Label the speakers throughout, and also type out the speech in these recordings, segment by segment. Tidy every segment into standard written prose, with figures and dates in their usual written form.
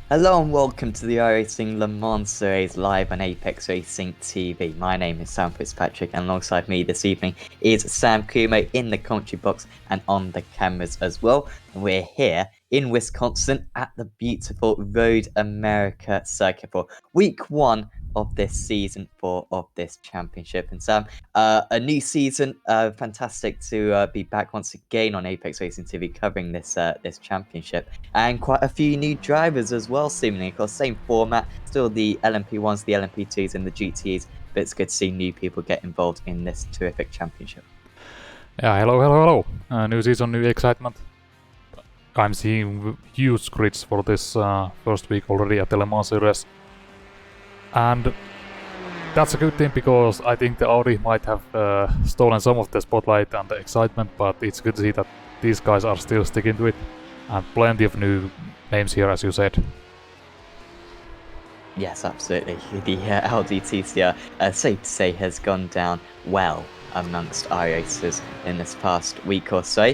Speaker 1: Hello and welcome to the iRacing Le Mans Series live on Apex Racing TV. My name is Sam Fitzpatrick and alongside me this evening is Sam Kumo in the commentary box and on the cameras as well. And we're here in Wisconsin at the beautiful Road America circuit for week one of this season 4 of this championship. And Sam, a new season, fantastic to be back once again on Apex Racing TV covering this championship. And quite a few new drivers as well, seemingly. Of course, same format, still the LMP1s, the LMP2s, and the GTEs, but it's good to see new people get involved in this terrific championship.
Speaker 2: Yeah, hello. New season, new excitement. I'm seeing huge grids for this first week already at the Le Mans Series. And that's a good thing because I think the Audi might have stolen some of the spotlight and the excitement, but it's good to see that these guys are still sticking to it. And plenty of new names here, as you said.
Speaker 1: Yes, absolutely. The Audi TCR, safe to say, has gone down well amongst iRacers in this past week or so.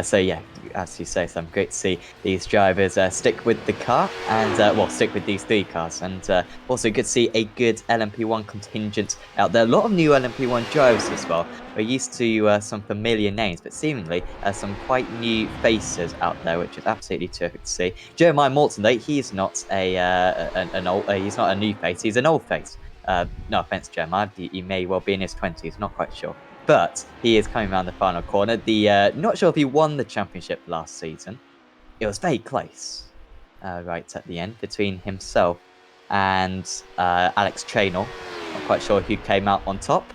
Speaker 1: So yeah, as you say, Sam, great to see these drivers stick with the car and, stick with these three cars. And also good to see a good LMP1 contingent out there. A lot of new LMP1 drivers as well. We're used to some familiar names, but seemingly some quite new faces out there, which is absolutely terrific to see. Jeremiah Morton, though, he's not he's not a new face, he's an old face. No offense, Jeremiah, he may well be in his 20s, not quite sure. But he is coming around the final corner. Not sure if he won the championship last season. It was very close, right at the end, between himself and Alex Traynor. Not quite sure who came out on top.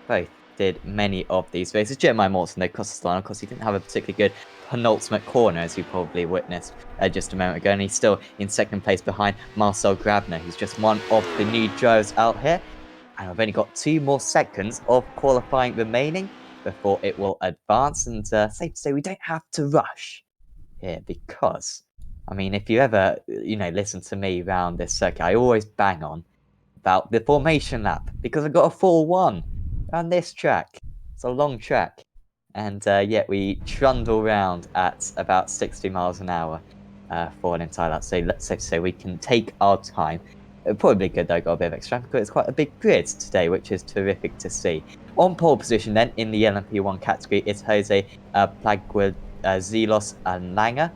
Speaker 1: Both did many of these races. Jeremiah Morton, they crossed the line. Of course, he didn't have a particularly good penultimate corner, as you probably witnessed just a moment ago. And he's still in second place behind Marcel Grabner, who's just one of the new drivers out here. And I've only got 2 more seconds of qualifying remaining before it will advance. And safe to say, we don't have to rush here because, I mean, if you ever, listen to me around this circuit, I always bang on about the formation lap because I got a full one on this track. It's a long track. And yet we trundle around at about 60 miles an hour for an entire lap. So let's say we can take our time. Probably good though, got a bit of extra because it's quite a big grid today, which is terrific to see. On pole position then in the LMP1 category is Jose Plaguezilos and Langer.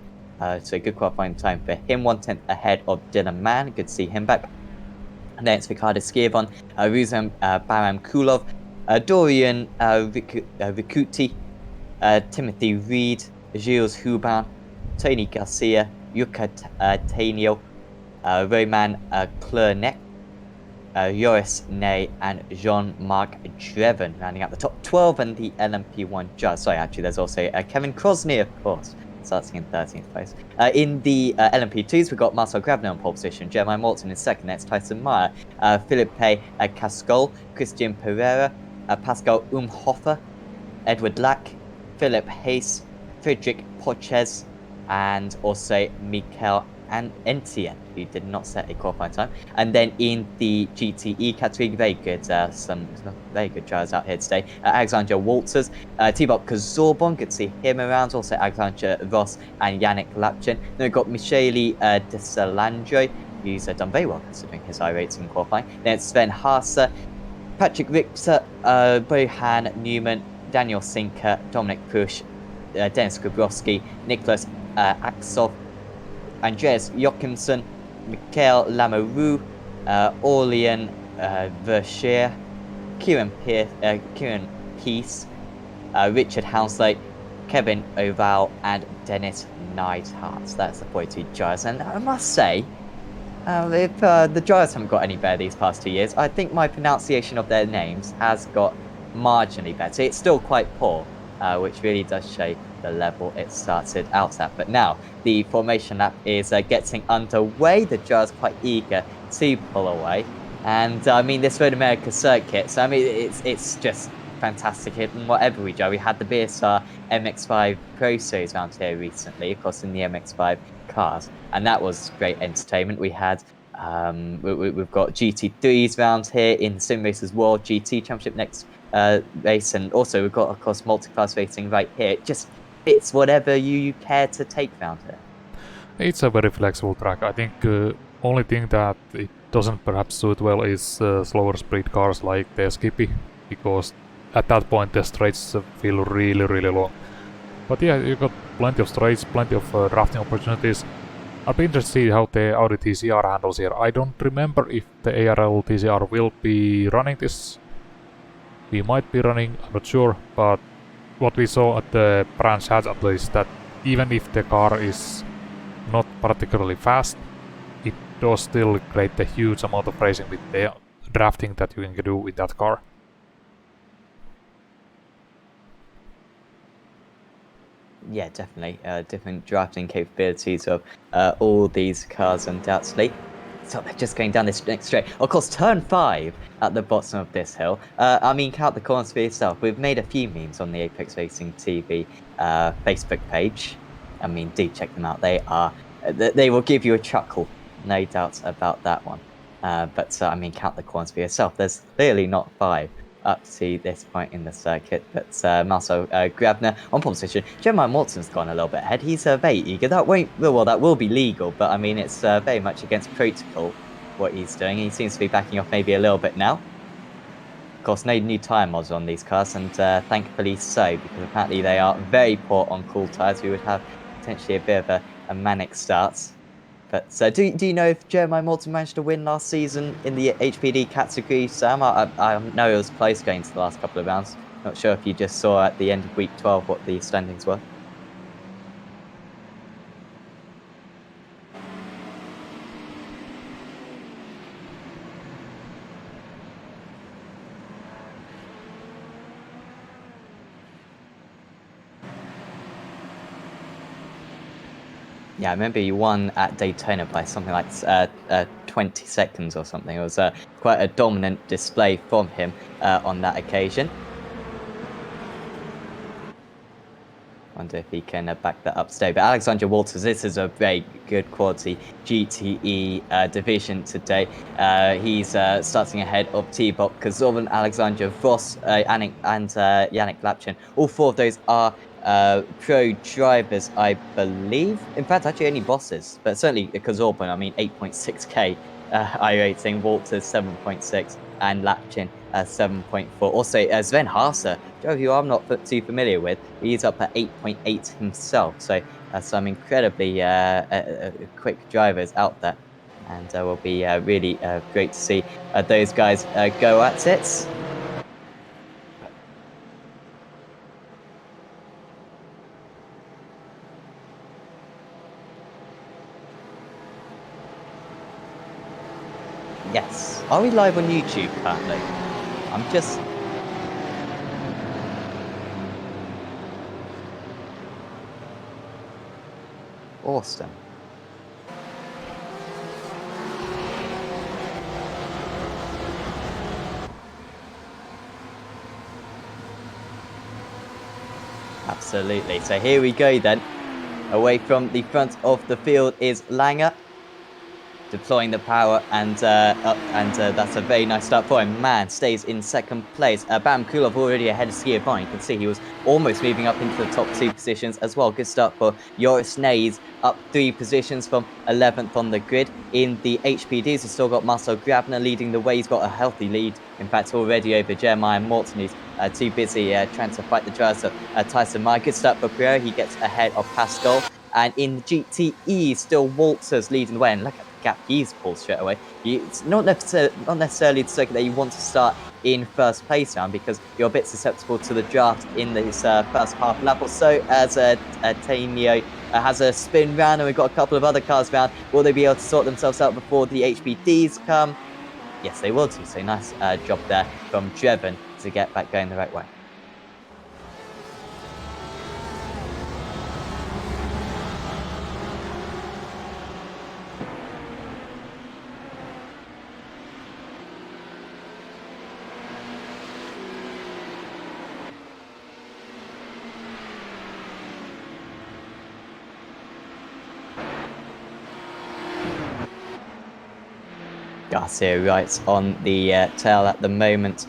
Speaker 1: So good qualifying time for him, 1/10 ahead of Dylan Mann. Good to see him back. And then it's Ricardo Skirvon, Ruzem Baramkulov, Dorian Rikuti, Timothy Reed, Gilles Hubin, Tony Garcia, Yuka Tanio, Roman Kleurnek, Joris Ney, and Jean-Marc Dreven, rounding out the top 12 and the LMP1 judge. Sorry, actually, there's also Kevin Crosney, of course, starting in 13th place. In the LMP2s, we've got Marcel Grabner on pole position, Jeremiah Morton in second, that's Tyson Meyer, Philippe Cascol, Christian Pereira, Pascal Umhofer, Edward Lack, Philip Hayes, Friedrich Pochez, and also Mikel and Entienne, who did not set a qualifying time. And then in the GTE category, very good, some very good drivers out here today. Alexander Walters, Thibaut Kazorbon, good to see him around. Also Alexander Ross and Yannick Lapchin. Then we've got Michele De Salandro, who's done very well considering his iRacing qualifying. Then it's Sven Haase, Patrick Richter, Bohan Newman, Daniel Sinker, Dominic Push, Dennis Grabowski, Nicholas Aksov, Andreas Jochimsen, Mikael Lamoureux, Orlean Verscher, Kieran Peace, Richard Hounslow, Kevin Oval, and Dennis Neidhart. That's the 42 drivers. And I must say, if the drivers haven't got any better these past 2 years, I think my pronunciation of their names has got marginally better. It's still quite poor, which really does show the level it started out at. But now the formation lap is getting underway. The drivers quite eager to pull away. And I mean, this Road America circuit, so I mean, it's just fantastic in whatever we do. We had the BSR MX5 Pro Series around here recently, of course, in the MX5 cars, and that was great entertainment. We had we've got GT3s around here in Sim Racers World GT Championship next race, and also we've got, of course, multi-class racing right here. It just fits whatever you care to take around here.
Speaker 2: It's a very flexible track. I think only thing that it doesn't perhaps suit well is slower speed cars like the Skippy, because at that point the straights feel really long. But yeah, you got plenty of straights, plenty of drafting opportunities. I'll be interested to see how the Audi TCR handles here. I don't remember if the ARL TCR will be running this. We might be running, I'm not sure, but what we saw at the branch hatch at least, that even if the car is not particularly fast, it does still create a huge amount of racing with the drafting that you can do with that car.
Speaker 1: Yeah, definitely. Different drafting capabilities of all these cars, undoubtedly. So they're just going down this next straight. Of course, turn 5 at the bottom of this hill. I mean, count the corners for yourself. We've made a few memes on the Apex Racing TV Facebook page. I mean, do check them out. They will give you a chuckle, no doubt about that one. But I mean, count the corners for yourself. There's clearly not 5 up to this point in the circuit, but Marcel Grabner on pole position. Jeremiah Morton's gone a little bit ahead. He's very eager. That will be legal, but I mean it's very much against protocol what he's doing. He seems to be backing off maybe a little bit now. Of course, no new tyre mods on these cars, and thankfully so, because apparently they are very poor on cool tyres. We would have potentially a bit of a manic start. But do you know if Jeremiah Morton managed to win last season in the HPD category, Sam? I know it was close going to the last couple of rounds. Not sure if you just saw at the end of week 12 what the standings were. Yeah, I remember you won at Daytona by something like 20 seconds or something. It was quite a dominant display from him on that occasion. Wonder if he can back that up today. But Alexander Walters, this is a very good quality GTE division today. He's starting ahead of T-Bot, Kazorvan, Alexander Voss, and Yannick Lapchin. All 4 of those are pro drivers, I believe. In fact, actually only bosses, but certainly Kazorban, I mean 8.6k iRacing, Walters 7.6, and Lapchin 7.4. Also, Sven Haase, who I'm not too familiar with, he's up at 8.8 himself. So some incredibly quick drivers out there. And will be really great to see those guys go at it. Yes. Are we live on YouTube currently? I'm just... Awesome. Absolutely. So here we go then. Away from the front of the field is Langer, deploying the power, and that's a very nice start for him. Man stays in second place. Bam Kulov already ahead of Ski Vine. You can see he was almost moving up into the top 2 positions as well. Good start for Joris Nays, up 3 positions from 11th on the grid. In the HPDs, we've still got Marcel Grabner leading the way. He's got a healthy lead, in fact, already over Jeremiah Morton. He's too busy trying to fight the drives of Tyson Meyer. Good start for Pierre. He gets ahead of Pascal. And in the GTE, still Walters leading the way. And look at the gap he's pulled straight away. It's not necessarily the circuit that you want to start in first place now, because you're a bit susceptible to the draft in this first half lap or so, as Tanio has a spin round, and we've got a couple of other cars round. Will they be able to sort themselves out before the HPDs come? Yes, they will do. So nice job there from Jevon to get back going the right way. Garcia right on the tail at the moment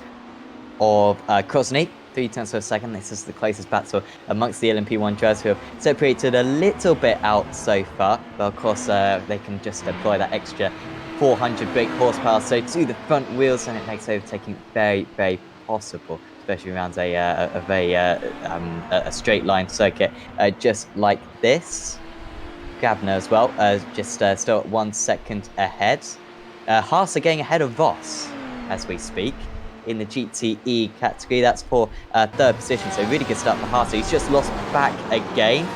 Speaker 1: of Krosny. 0.3 of a second. This is the closest battle amongst the LMP1 drivers, who have separated a little bit out so far. But of course, they can just deploy that extra 400 brake horsepower so to the front wheels, and it makes overtaking very, very possible, especially around a straight line circuit just like this. Gabner as well, just still at 1 second ahead. Haas are getting ahead of Voss as we speak in the GTE category. That's for third position, so really good start for Haas. He's just lost back again.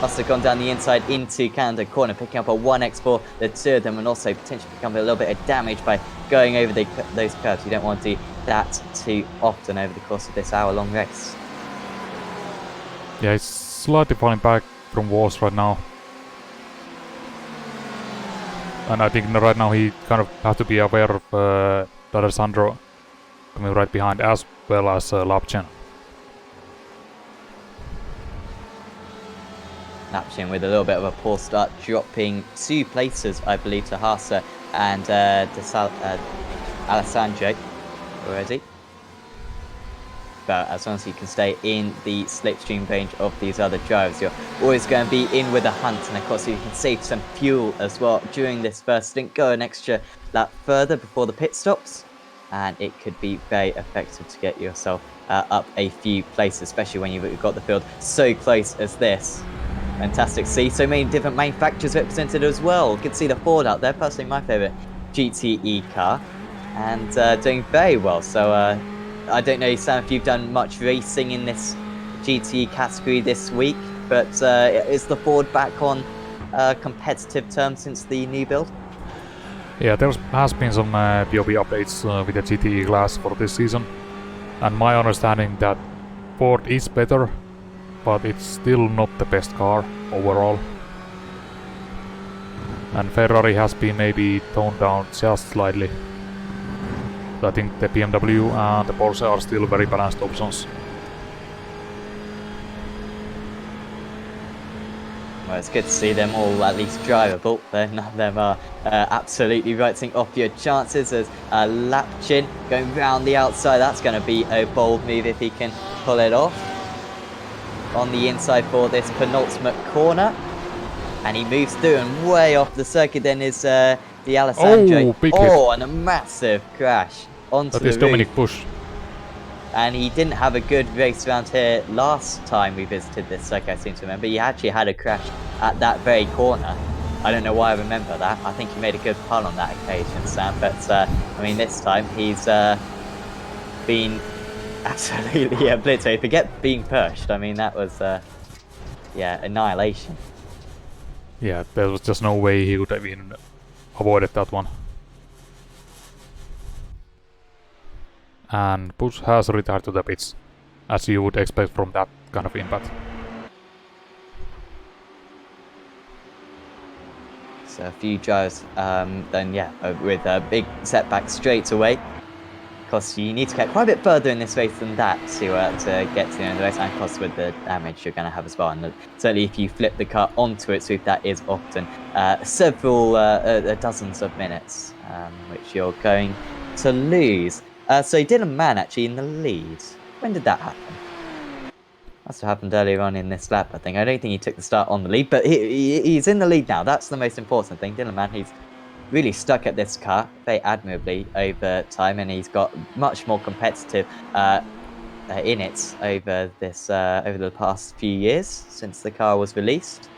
Speaker 1: Must have gone down the inside into Canada corner, picking up a 1x4, the two of them, and also potentially become a little bit of damage by going over those curves. You don't want to do that too often over the course of this hour-long race.
Speaker 2: Yeah, he's slightly falling back from Voss right now. And I think right now he kind of has to be aware of D'Alessandro coming right behind, as well as Lapchen.
Speaker 1: Lapchen with a little bit of a poor start, dropping 2 places, I believe, to Haase and Alessandro already. But as long as you can stay in the slipstream range of these other drivers, you're always going to be in with a hunt. And of course, you can save some fuel as well during this first stint. Go an extra lap further before the pit stops, and it could be very effective to get yourself up a few places, especially when you've got the field so close as this. Fantastic to see so many different manufacturers represented as well. You can see the Ford out there, personally my favourite GTE car, and doing very well. So I don't know, Sam, if you've done much racing in this GTE category this week, but is the Ford back on competitive terms since the new build?
Speaker 2: Yeah, there has been some POV updates with the GTE class for this season, and my understanding that Ford is better, but it's still not the best car overall. And Ferrari has been maybe toned down just slightly. So I think the BMW and the Porsche are still very balanced options.
Speaker 1: Well, it's good to see them all at least drivable. None of them are absolutely writing off your chances. As Lapchin going round the outside. That's going to be a bold move if he can pull it off. On the inside for this penultimate corner. And he moves through, and way off the circuit then is D'Alessandro. And a massive crash onto the roof.
Speaker 2: Dominic Bush.
Speaker 1: And he didn't have a good race around here last time we visited this circuit, I seem to remember. He actually had a crash at that very corner. I don't know why I remember that. I think he made a good pun on that occasion, Sam. But, I mean, this time he's been absolutely obliterated. Forget being pushed. I mean, that was, yeah, annihilation.
Speaker 2: Yeah, there was just no way he would have even avoided that one. And Bush has retired to the pits, as you would expect from that kind of impact.
Speaker 1: So a few drivers, then yeah, with a big setback straight away. Because you need to get quite a bit further in this race than that to get to the end of the race, and of course with the damage you're going to have as well. And certainly if you flip the car onto its roof, that is often several dozens of minutes, which you're going to lose. So Dylan Mann actually in the lead. When did that happen? Must have happened earlier on in this lap, I think. I don't think he took the start on the lead, but he's in the lead now. That's the most important thing. Dylan Mann, he's really stuck at this car very admirably over time, and he's got much more competitive in it over the past few years since the car was released.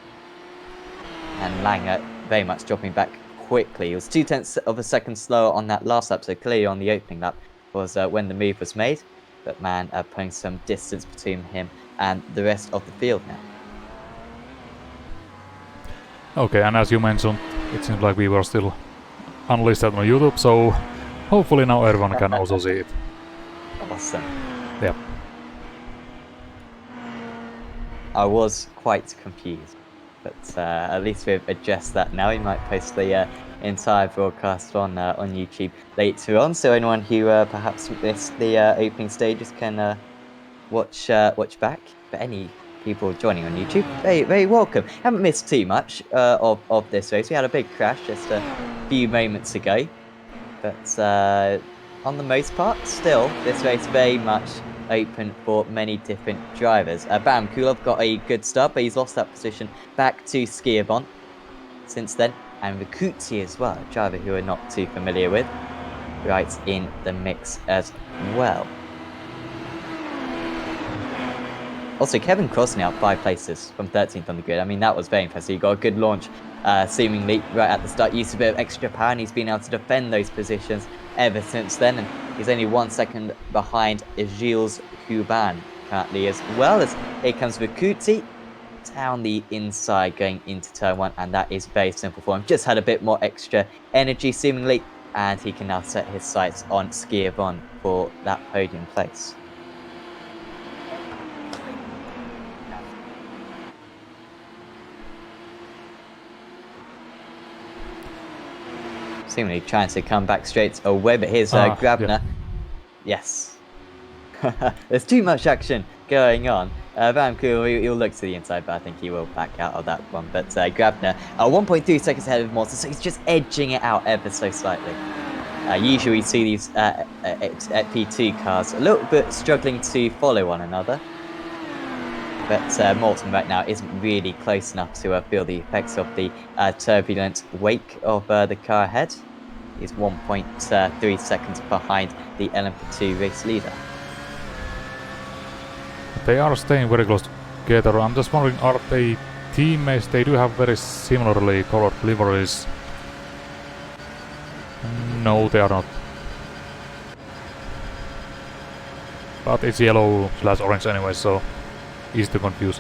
Speaker 1: And Langer very much dropping back quickly. He was 0.2 of a second slower on that last lap, so clearly on the opening lap was when the move was made. But Mann putting some distance between him and the rest of the field now.
Speaker 2: Okay, and as you mentioned, it seems like we were still unlisted on YouTube, so hopefully now everyone can also see it.
Speaker 1: Awesome.
Speaker 2: Yeah.
Speaker 1: I was quite confused, but at least we've addressed that now. We might post the entire broadcast on YouTube later on, so anyone who perhaps missed the opening stages can watch back. But any people joining on YouTube, very welcome. Haven't missed too much of this race. We had a big crash just a few moments ago, but on the most part, still this race very much open for many different drivers. Baram Kulov got a good start, but he's lost that position back to Skiabon since then. And Rakuti as well, a driver who we're not too familiar with, right in the mix as well. Also, Kevin Cross now 5 places from 13th on the grid. I mean, that was very impressive. He got a good launch, seemingly right at the start. Used a bit of extra power, and he's been able to defend those positions ever since then. And he's only 1 second behind Gilles Huban currently, as well as here comes Rakuti down the inside going into turn 1, and that is very simple for him. Just had a bit more extra energy, seemingly, and he can now set his sights on Skiavon for that podium place. Seemingly trying to come back straight away, but here's Grabner. Yeah. Yes. There's too much action going on. Van Kuhl, he'll look to the inside, but I think he will back out of that one. But Grabner, 1.3 seconds ahead of Morton, so he's just edging it out ever so slightly. Usually we see these at P2 cars a little bit struggling to follow one another. But Morton right now isn't really close enough to feel the effects of the turbulent wake of the car ahead. He's 1.3 seconds behind the LMP2 race leader.
Speaker 2: They are staying very close together. I'm just wondering, are they teammates? They do have very similarly colored liveries. No, they are not. But it's yellow/orange anyway, so easy to confuse.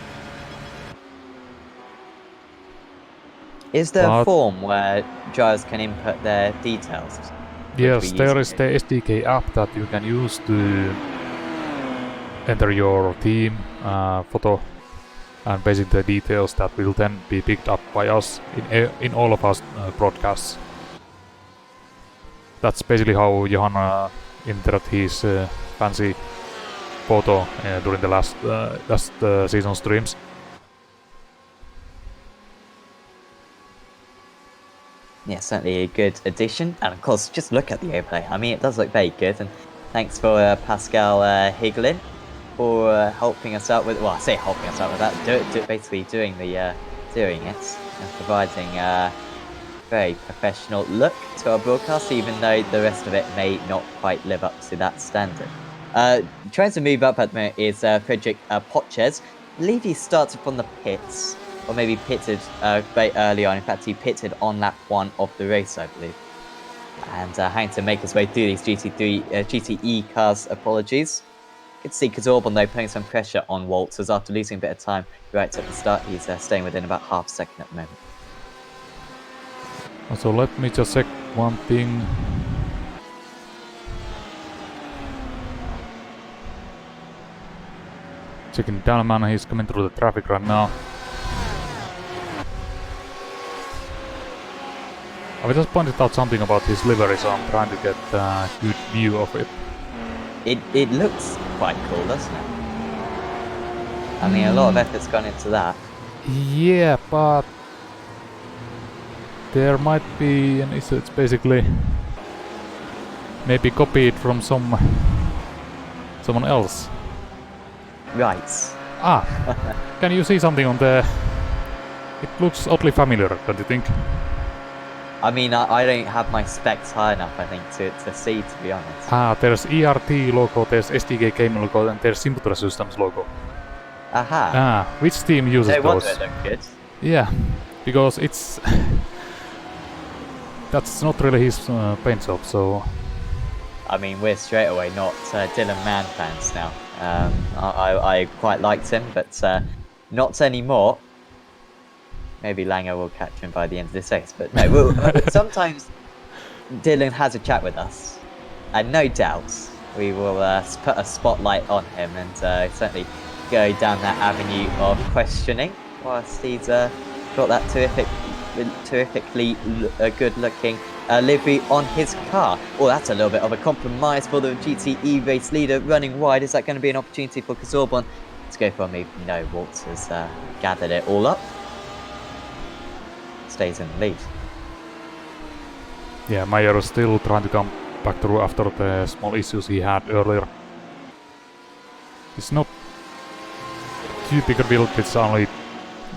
Speaker 1: Is there a form where drivers can input their details?
Speaker 2: Yes, there is the SDK app that you can use to enter your team photo and basically the details that will then be picked up by us in all of our broadcasts. That's basically how Johan entered his fancy photo during the last season streams.
Speaker 1: Yeah, certainly a good addition. And of course, just look at the overlay. I mean, it does look very good. And thanks for Pascal Higlin for helping us out with, well, I say helping us out with that, basically doing it and providing a very professional look to our broadcast, even though the rest of it may not quite live up to that standard. Trying to move up at the moment is Frederick Potches. I believe he started from the pits, or maybe pitted very early on. In fact, he pitted on lap 1 of the race, I believe. And having to make his way through these GTE cars, apologies. You can see Kazorban, though, putting some pressure on Walters after losing a bit of time right at the start. He's staying within about half a second at the moment.
Speaker 2: So let me just check one thing. Checking Dalman, he's coming through the traffic right now. I just pointed out something about his livery, so I'm trying to get a good view of it.
Speaker 1: It looks quite cool, doesn't it? I mean, a lot of effort's gone into that.
Speaker 2: Yeah, but there might be an issue. It's basically maybe copied from someone else.
Speaker 1: Right.
Speaker 2: Can you see something on the... It looks oddly familiar, don't you think?
Speaker 1: I mean, I don't have my specs high enough, I think, to see, to be honest.
Speaker 2: There's ERT logo, there's SDK Game logo, and there's Simputra Systems logo.
Speaker 1: Aha.
Speaker 2: Which team uses those?
Speaker 1: Wonder it look good.
Speaker 2: Yeah, because it's... That's not really his paint job, so...
Speaker 1: I mean, we're straight away not Dylan Mann fans now. I quite liked him, but not anymore. Maybe Langer will catch him by the end of this race, but no. Sometimes Dylan has a chat with us, and no doubt we will put a spotlight on him and certainly go down that avenue of questioning whilst he's got that terrifically good-looking livery on his car. Oh, that's a little bit of a compromise for the GTE race leader running wide. Is that going to be an opportunity for Kazorban to go for a move? No, Waltz has gathered it all up. Stays in the lead.
Speaker 2: Yeah, Meyer is still trying to come back through after the small issues he had earlier. It's not too big a build, it's only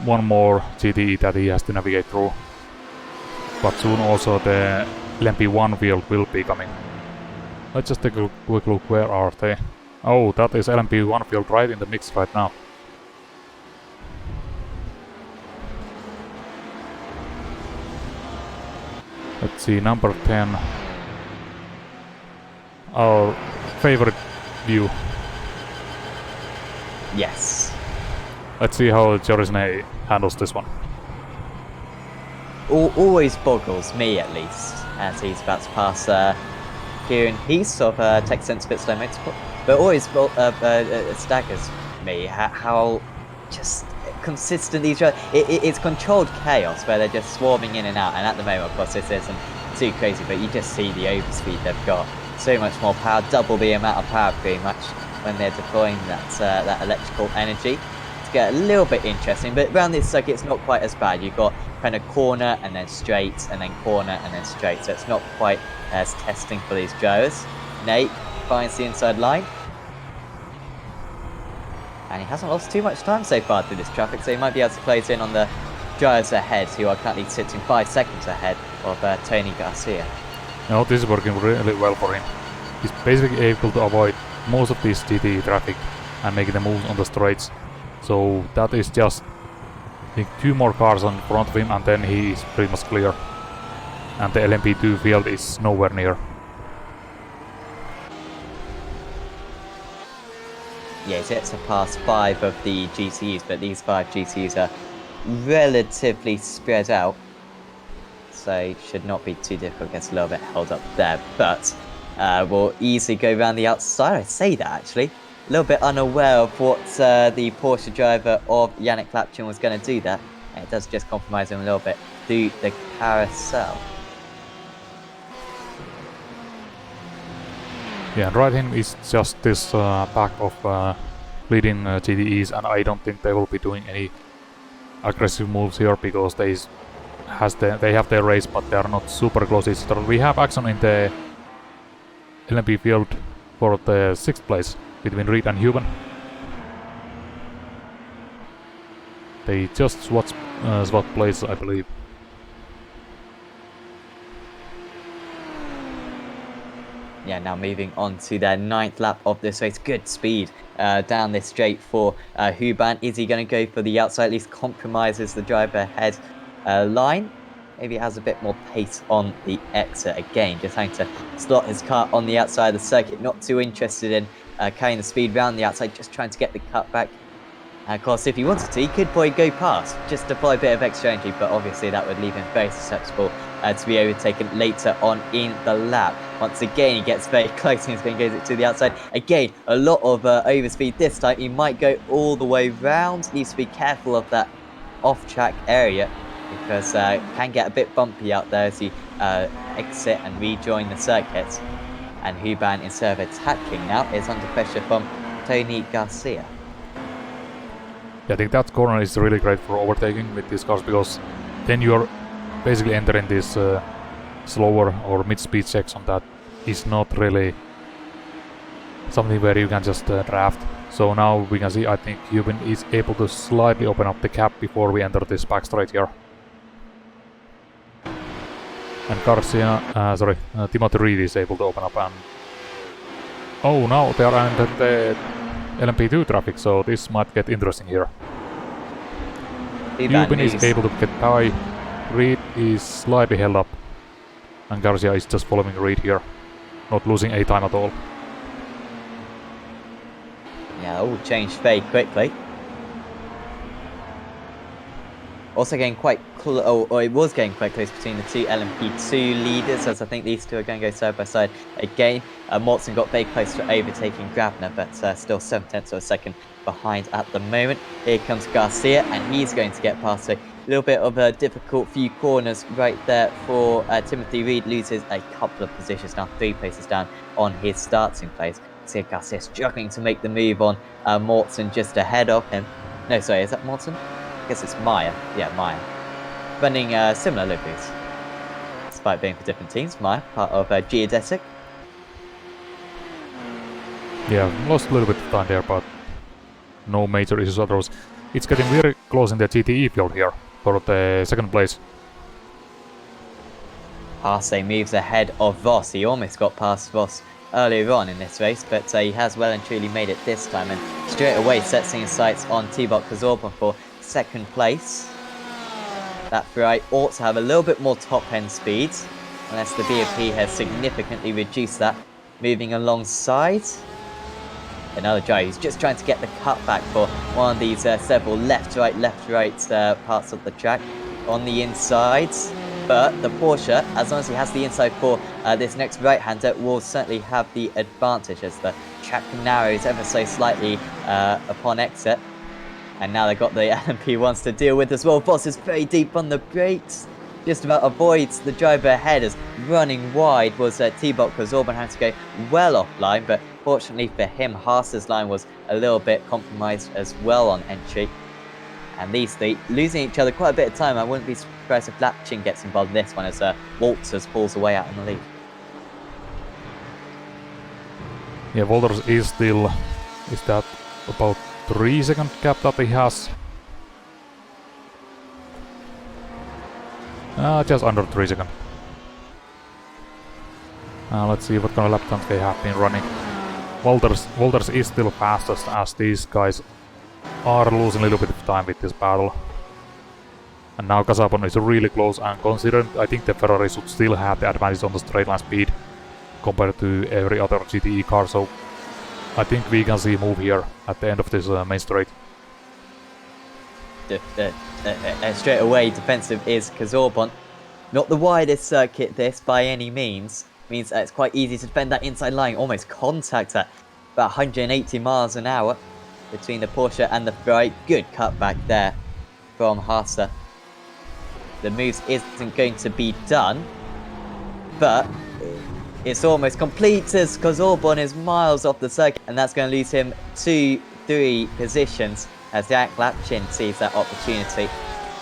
Speaker 2: one more GTE that he has to navigate through. But soon also the LMP1 field will be coming. Let's just take a quick look, where are they? Oh, that is LMP1 field right in the mix right now. Let's see, number 10. Our favorite view.
Speaker 1: Yes.
Speaker 2: Let's see how Jorisne handles this one.
Speaker 1: Always boggles me, at least, as he's about to pass Kieran Heath of Tech Sense Pitstone Motorsport. But always staggers me how just consistent these drivers. It's controlled chaos where they're just swarming in and out. And at the moment, of course, this isn't too crazy, but you just see the overspeed they've got. So much more power, double the amount of power pretty much when they're deploying that electrical energy. To get a little bit interesting, but around this circuit it's not quite as bad. You've got kind of corner and then straight and then corner and then straight, so it's not quite as testing for these drivers. Nate finds the inside line, and he hasn't lost too much time so far through this traffic, so he might be able to close in on the drivers ahead, who are currently sitting 5 seconds ahead of Tony Garcia.
Speaker 2: Now this is working really well for him. He's basically able to avoid most of this GT traffic and making the moves on the straights. So that is just, I think, 2 more cars on front of him, and then he is pretty much clear. And the LMP2 field is nowhere near.
Speaker 1: Yeah, he's yet to pass 5 of the GTEs, but these 5 GTEs are relatively spread out, so should not be too difficult. Gets a little bit held up there, but will easily go around the outside. I say that actually. A little bit unaware of what the Porsche driver of Yannick Lapchin was going to do there. And it does just compromise him a little bit through the carousel.
Speaker 2: Yeah, and right in is just this pack of leading GTEs, and I don't think they will be doing any aggressive moves here because they have their race, but they are not super close each other. We have action in the LMP field for the 6th place between Reed and Huben. They just swap places, I believe.
Speaker 1: Yeah, now moving on to their 9th lap of this race. Good speed down this straight for Huban. Is he going to go for the outside? At least compromises the driver ahead line. Maybe has a bit more pace on the exit again. Just having to slot his car on the outside of the circuit. Not too interested in carrying the speed round the outside. Just trying to get the cut back. And of course, if he wanted to, he could probably go past. Just deploy a bit of extra energy. But obviously that would leave him very susceptible to be overtaken later on in the lap. Once again, he gets very close and he's going to go to the outside. Again, a lot of overspeed this time. He might go all the way round. Needs to be careful of that off-track area, because it can get a bit bumpy out there as you exit and rejoin the circuit. And Huban, instead of attacking now, is under pressure from Tony Garcia.
Speaker 2: Yeah, I think that corner is really great for overtaking with these cars, because then you're basically entering this slower or mid-speed section that is not really something where you can just draft. So now we can see, I think Huben is able to slightly open up the gap before we enter this back straight here. And Garcia, Timothy Reed is able to open up, and oh, now they are under the LMP2 traffic, so this might get interesting here. Huben is able to get by, Reed is slightly held up, and Garcia is just following Reed here, not losing any time at all.
Speaker 1: Yeah, all changed very quickly. Also getting quite close, or it was getting quite close between the 2 LMP2 leaders, as I think these 2 are going to go side by side again. Morton got very close to overtaking Grabner, but still 7/10 of a second behind at the moment. Here comes Garcia, and he's going to get past a little bit of a difficult few corners right there for Timothy Reed. Loses a couple of positions, now 3 places down on his starting place. See Garcia struggling to make the move on Morton just ahead of him. No, sorry, is that Morton? I guess it's Meyer. Yeah, Meyer. Running similar liveries, despite being for different teams. Meyer, part of Geodetic.
Speaker 2: Yeah, lost a little bit of time there, but no major issues otherwise. It's getting very close in the GTE field here for the second place.
Speaker 1: Haase moves ahead of Voss. He almost got past Voss earlier on in this race, but he has well and truly made it this time, and straight away sets his sights on T-Bot Kazorban for second place. That Ferrari ought to have a little bit more top-end speed, unless the BOP has significantly reduced that. Moving alongside, another driver who's just trying to get the cutback for one of these several left-right parts of the track on the inside. But the Porsche, as long as he has the inside for this next right-hander, will certainly have the advantage as the track narrows ever so slightly upon exit. And now they've got the LMP1s to deal with as well. Voss is very deep on the brakes. Just about avoids the driver ahead as running wide was T-Bot Kazorban had to go well offline. But fortunately for him, Haase's line was a little bit compromised as well on entry. And these three losing each other quite a bit of time. I wouldn't be surprised if Lapchin gets involved in this one as Walters pulls away out in the lead.
Speaker 2: Yeah, Walters is still... Is that about 3-second gap that he has? Just under 3 seconds. Let's see what kind of lap times they have been running. Walters is still fastest as these guys are losing a little bit of time with this battle. And now Kazorban is really close, and considering I think the Ferrari should still have the advantage on the straight line speed compared to every other GTE car, so I think we can see a move here at the end of this main straight.
Speaker 1: Straight away, defensive is Kazorban. Not the widest circuit this by any means. Means that it's quite easy to defend that inside line, almost contact at about 180 miles an hour between the Porsche and the Ferrari. Good cutback there from Haase. The moves isn't going to be done, but it's almost complete as Kazorban is miles off the circuit, and that's going to lose him 2-3 positions as Jack Lapchin sees that opportunity.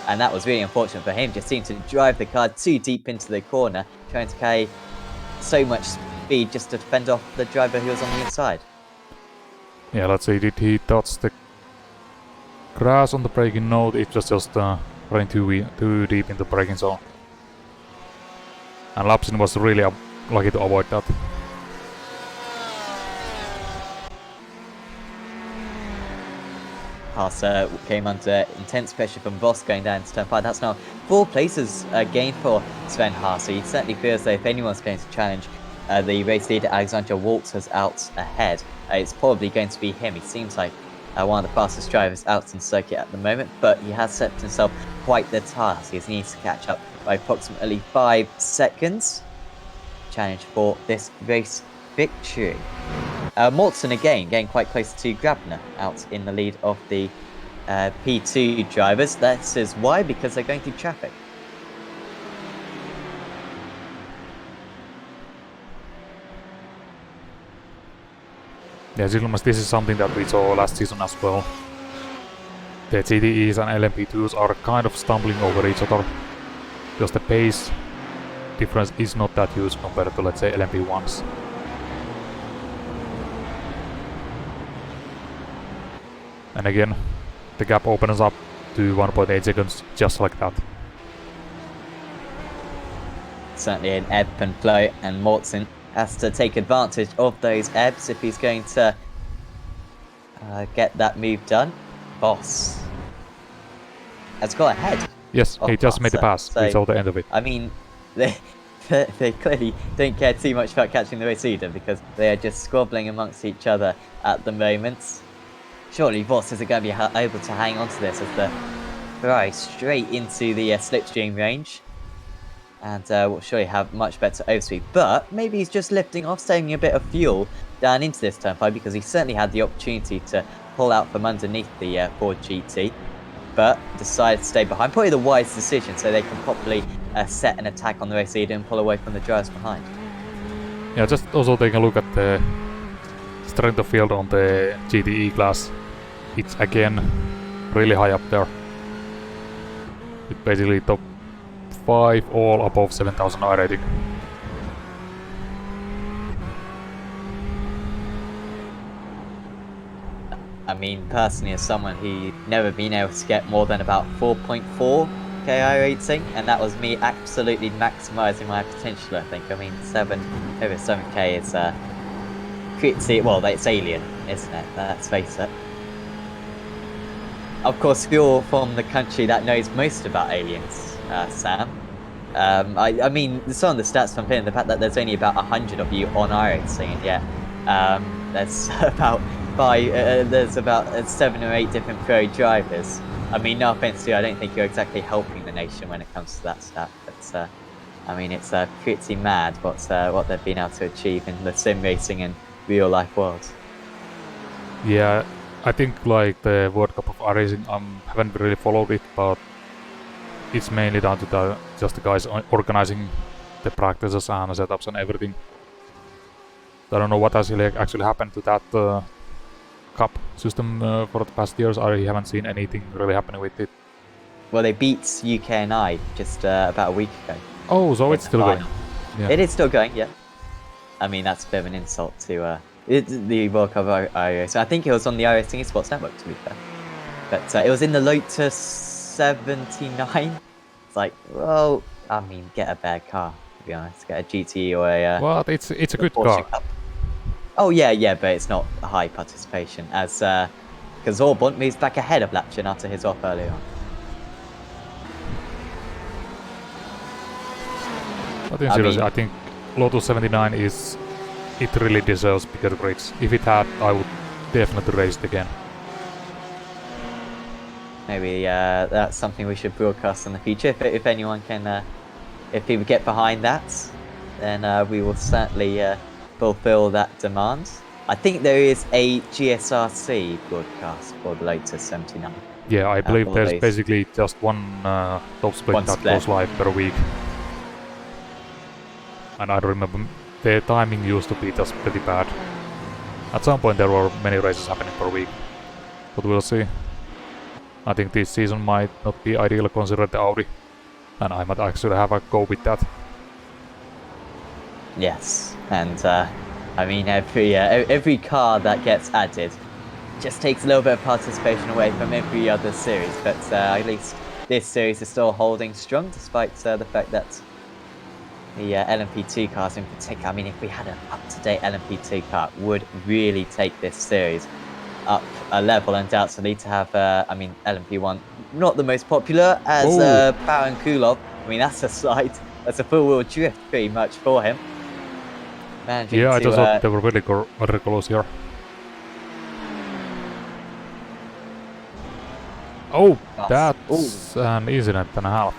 Speaker 1: And that was really unfortunate for him, just seemed to drive the car too deep into the corner, trying to carry so much speed just to fend off the driver who was on the inside.
Speaker 2: Yeah, let's see, did he touch the grass on the braking? No, it was just running too deep in the braking zone. And Lapchin was really lucky to avoid that.
Speaker 1: Haase came under intense pressure from Voss going down to turn 5. That's now 4 places gained for Sven Haase. He certainly feels that if anyone's going to challenge the race leader Alexander Walters out ahead, it's probably going to be him. He seems like one of the fastest drivers out on circuit at the moment, but he has set himself quite the task. He needs to catch up by approximately 5 seconds. Challenge for this race victory. Morton again getting quite close to Grabner out in the lead of the P2 drivers. That is why, because they're going through traffic.
Speaker 2: Yeah, this is something that we saw last season as well. The GTEs and LMP2s are kind of stumbling over each other because the pace difference is not that huge compared to, let's say, LMP1s. And again, the gap opens up to 1.8 seconds just like that.
Speaker 1: Certainly an ebb and flow, and Morton has to take advantage of those ebbs if he's going to get that move done. Voss has got ahead.
Speaker 2: Yes, he just made the pass.
Speaker 1: So,
Speaker 2: we saw the end of it.
Speaker 1: I mean, they clearly don't care too much about catching the race either, because they are just squabbling amongst each other at the moment. Surely Voss isn't going to be able to hang on to this as the Ferrari straight into the slipstream range. And will surely have much better overspeed. But maybe he's just lifting off, saving a bit of fuel down into this turn 5, because he certainly had the opportunity to pull out from underneath the Ford GT. But decided to stay behind. Probably the wise decision, so they can properly set an attack on the race leader and pull away from the drivers behind.
Speaker 2: Yeah, just also take a look at the strength of field on the GTE class. It's again really high up there. It's basically top 5 all above 7,000 iRating.
Speaker 1: I mean, personally, as someone who never been able to get more than about 4.4 KI rating, and that was me absolutely maximizing my potential, I think. I mean, over 7K is pretty, well, it's alien, isn't it? Let's face it. Of course, you're from the country that knows most about aliens, Sam. I mean, some of the stats from here, the fact that there's only about 100 of you on iRacing, and yet there's there's about 7 or 8 different pro drivers. I mean, no offense to you, I don't think you're exactly helping the nation when it comes to that stat, but I mean, it's pretty mad what they've been able to achieve in the sim racing and real life world.
Speaker 2: Yeah, I think like the World Cup of iRacing, haven't really followed it, but it's mainly down to just the guys organizing the practices and setups and everything. I don't know what has actually happened to that cup system for the past years. I haven't seen anything really happening with it.
Speaker 1: Well, they beat UK and I just about a week ago.
Speaker 2: Oh, so it's still going.
Speaker 1: Yeah. It is still going, yeah. I mean, that's a bit of an insult to the World Cup of iRacing. I think it was on the iRacing Esports Network, to be fair. But it was in the Lotus 79. It's like, well, I mean, get a bad car, to be honest. Get a GT or a...
Speaker 2: well, it's a good car.
Speaker 1: Cup. Oh, yeah, but it's not high participation, as because Orbont moves back ahead of Lapchin after his off earlier on.
Speaker 2: But in seriously, I think Lotus 79 it really deserves bigger grids. If it had, I would definitely race it again.
Speaker 1: Maybe that's something we should broadcast in the future. If anyone can, if people get behind that, then we will certainly fulfill that demand. I think there is a GSRC broadcast for the Lotus 79.
Speaker 2: Yeah, I believe there's basically just one top split that goes live per week. And I remember the timing used to be just pretty bad. At some point there were many races happening per week, but we'll see. I think this season might not be ideal considering the Audi, and I might actually have a go with that.
Speaker 1: Yes, and I mean every car that gets added just takes a little bit of participation away from every other series, but at least this series is still holding strong despite the fact that the LMP2 cars in particular, I mean, if we had an up-to-date LMP2 car, would really take this series up a level, undoubtedly, to have, I mean, LMP1, not the most popular as Baron Kulov. I mean, that's a full-wheel drift pretty much for him.
Speaker 2: Yeah, I just thought they were really close here. Oh, that's an incident and a half.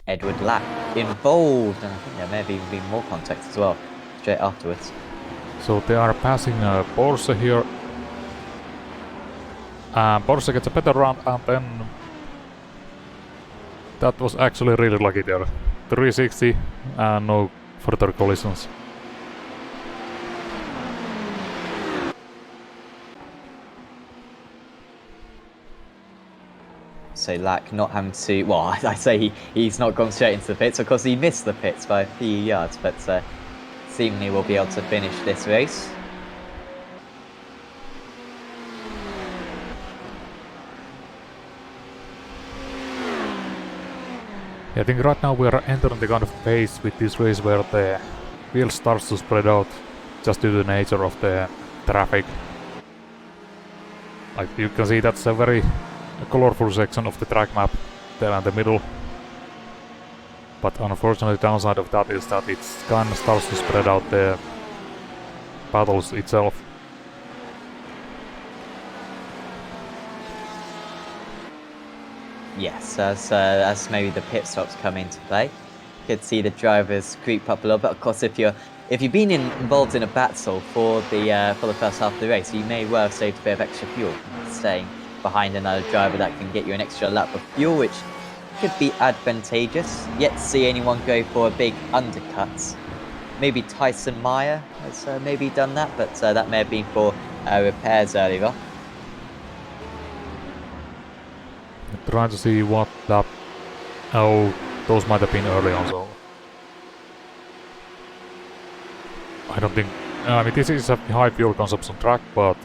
Speaker 1: Edward Lack involved, and I think there may have even been more contact as well, straight afterwards.
Speaker 2: So they are passing Porsche here. Porsche gets a better round, and then that was actually really lucky there. 360 and no further collisions.
Speaker 1: So Lack not having to, well, I say he's not gone straight into the pits. Of course, he missed the pits by a few yards, but seemingly will be able to finish this race.
Speaker 2: I think right now we are entering the kind of phase with this race where the wheel starts to spread out just due to the nature of the traffic. Like you can see, that's a very colorful section of the track map there in the middle. But unfortunately, the downside of that is that it kind of starts to spread out the battles itself.
Speaker 1: Yes, as maybe the pit stops come into play, you could see the drivers creep up a little bit. Of course, if you've been involved in a battle for the first half of the race, you may well have saved a bit of extra fuel, staying behind another driver that can get you an extra lap of fuel, which could be advantageous. Yet to see anyone go for a big undercut. Maybe Tyson Meyer has maybe done that, but that may have been for repairs earlier on.
Speaker 2: I'm trying to see what that... Oh, those might have been early on, so... I don't think I mean, this is a high fuel consumption track, but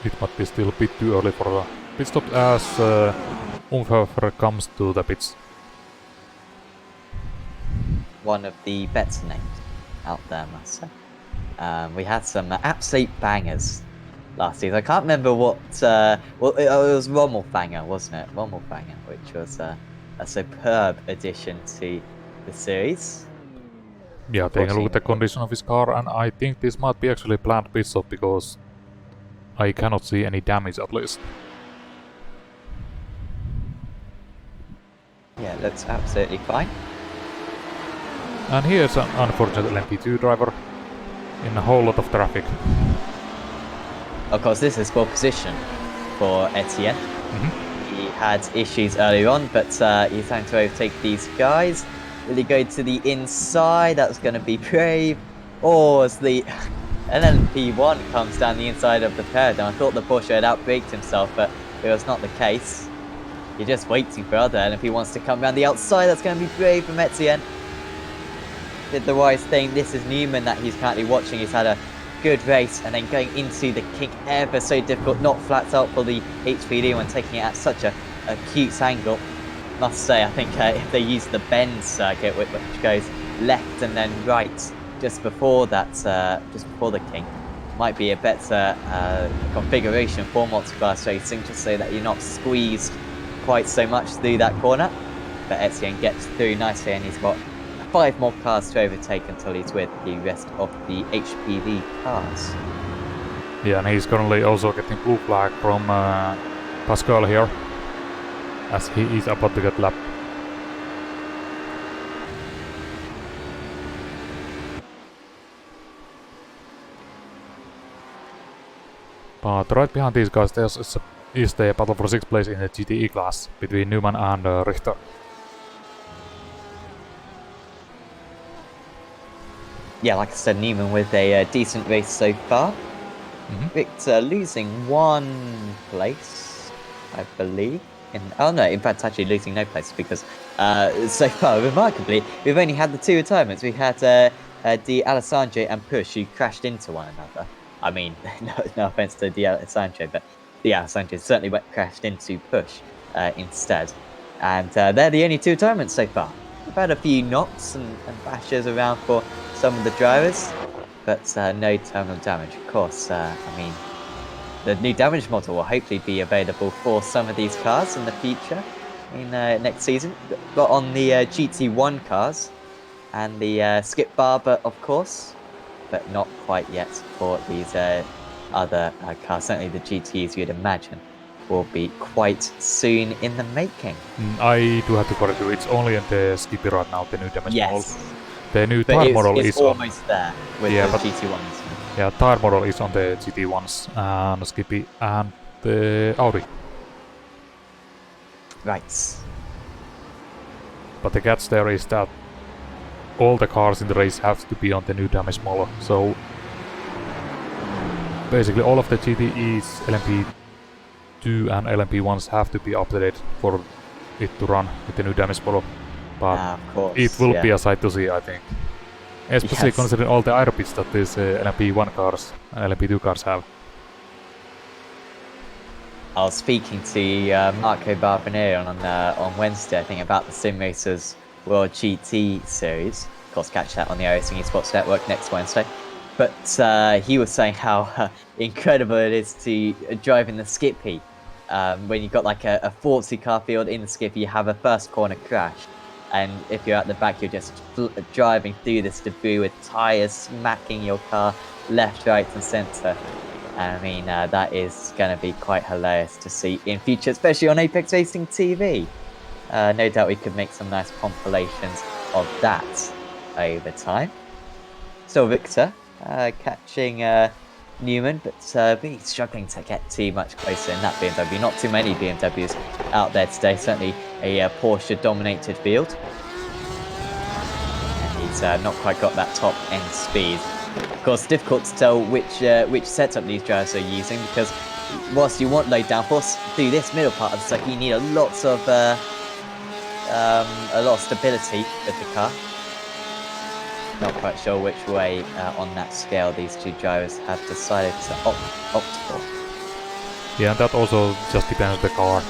Speaker 2: it might be still a bit too early for a pit stop as Umferfer comes to the pits.
Speaker 1: One of the better names out there, I must say. We had some absolute bangers last season. I can't remember what. Well, it was Rommelfanger, wasn't it? Rommelfanger, which was a superb addition to the series.
Speaker 2: Yeah, taking a look at the condition of his car, and I think this might be actually a planned pit stop because I cannot see any damage at least.
Speaker 1: Yeah, looks absolutely fine.
Speaker 2: And here's an unfortunate LMP2 driver in a whole lot of traffic.
Speaker 1: Of course, this is pole position for Etienne. He had issues earlier on, but he's trying to overtake these guys. Will he go to the inside? That's going to be brave. Or as the LMP1 comes down the inside of the paradigm. I thought the Porsche had outbraked himself, but it was not the case. You're just waiting for other LMP1s to come around the outside. That's going to be brave from Etienne. Did the wise thing. This is Newman that he's currently watching. He's had a good race, and then going into the kink ever so difficult, not flat out for the HPD when taking it at such a cute angle. Must say, I think if they use the bend circuit, which goes left and then right just before that, just before the kink, might be a better configuration for multi-class racing, just so that you're not squeezed quite so much through that corner. But Etienne gets through nicely, and he's got 5 more cars to overtake until he's with the rest of the HPV cars.
Speaker 2: Yeah, and he's currently also getting blue flag from Pascal here, as he is about to get lapped. But right behind these guys is the battle for 6th place in the GTE class between Newman and Richter.
Speaker 1: Yeah, like I said, Newman with a decent race so far. Richter losing 1 place, I believe. Oh no, in fact, actually losing no place because so far, remarkably, we've only had the 2 retirements. We've had Di Alessandro and Push, who crashed into one another. I mean, no offense to Di Alessandro, but Di Alessandro certainly crashed into Push instead. And they're the only 2 retirements so far. We've had a few knocks and bashes around for some of the drivers, but no terminal damage. Of course, I mean, the new damage model will hopefully be available for some of these cars in the future, in next season. But on the GT1 cars and the Skip Barber, of course, but not quite yet for these other cars. Certainly the GTs, you'd imagine, will be quite soon in the making.
Speaker 2: I do have to correct you, it's only in the Skippy right now, the new damage model. The new
Speaker 1: but
Speaker 2: tire model is
Speaker 1: almost there with the GT1s.
Speaker 2: Yeah, tire model is on the GT1s and Skippy and the Audi.
Speaker 1: Right.
Speaker 2: But the catch there is that all the cars in the race have to be on the new damage model. So basically all of the GTEs, LMP2 and LMP1s have to be updated for it to run with the new damage model. But
Speaker 1: of course,
Speaker 2: it will be a sight to see, I think. Especially considering all the aerobits that these LMP1 cars and LMP2 cars have.
Speaker 1: I was speaking to Marco Barbonero on Wednesday, I think, about the Sim Racers World GT Series. Of course, catch that on the iRacing Esports Network next Wednesday. But he was saying how incredible it is to drive in the Skippy. When you've got like a 40 car field in the Skippy, you have a first corner crash. And if you're at the back, you're just driving through this debris with tyres smacking your car left, right and centre. I mean, that is going to be quite hilarious to see in future, especially on Apex Racing TV. No doubt we could make some nice compilations of that over time. Still Victor catching Newman, but really struggling to get too much closer in that BMW. Not too many BMWs out there today, certainly a Porsche-dominated field. And he's not quite got that top-end speed. Of course, difficult to tell which setup these drivers are using, because whilst you want low downforce, through this middle part of the circuit, you need a lot of stability with the car. Not quite sure which way on that scale these two drivers have decided to opt for.
Speaker 2: Yeah, and that also just depends on the car.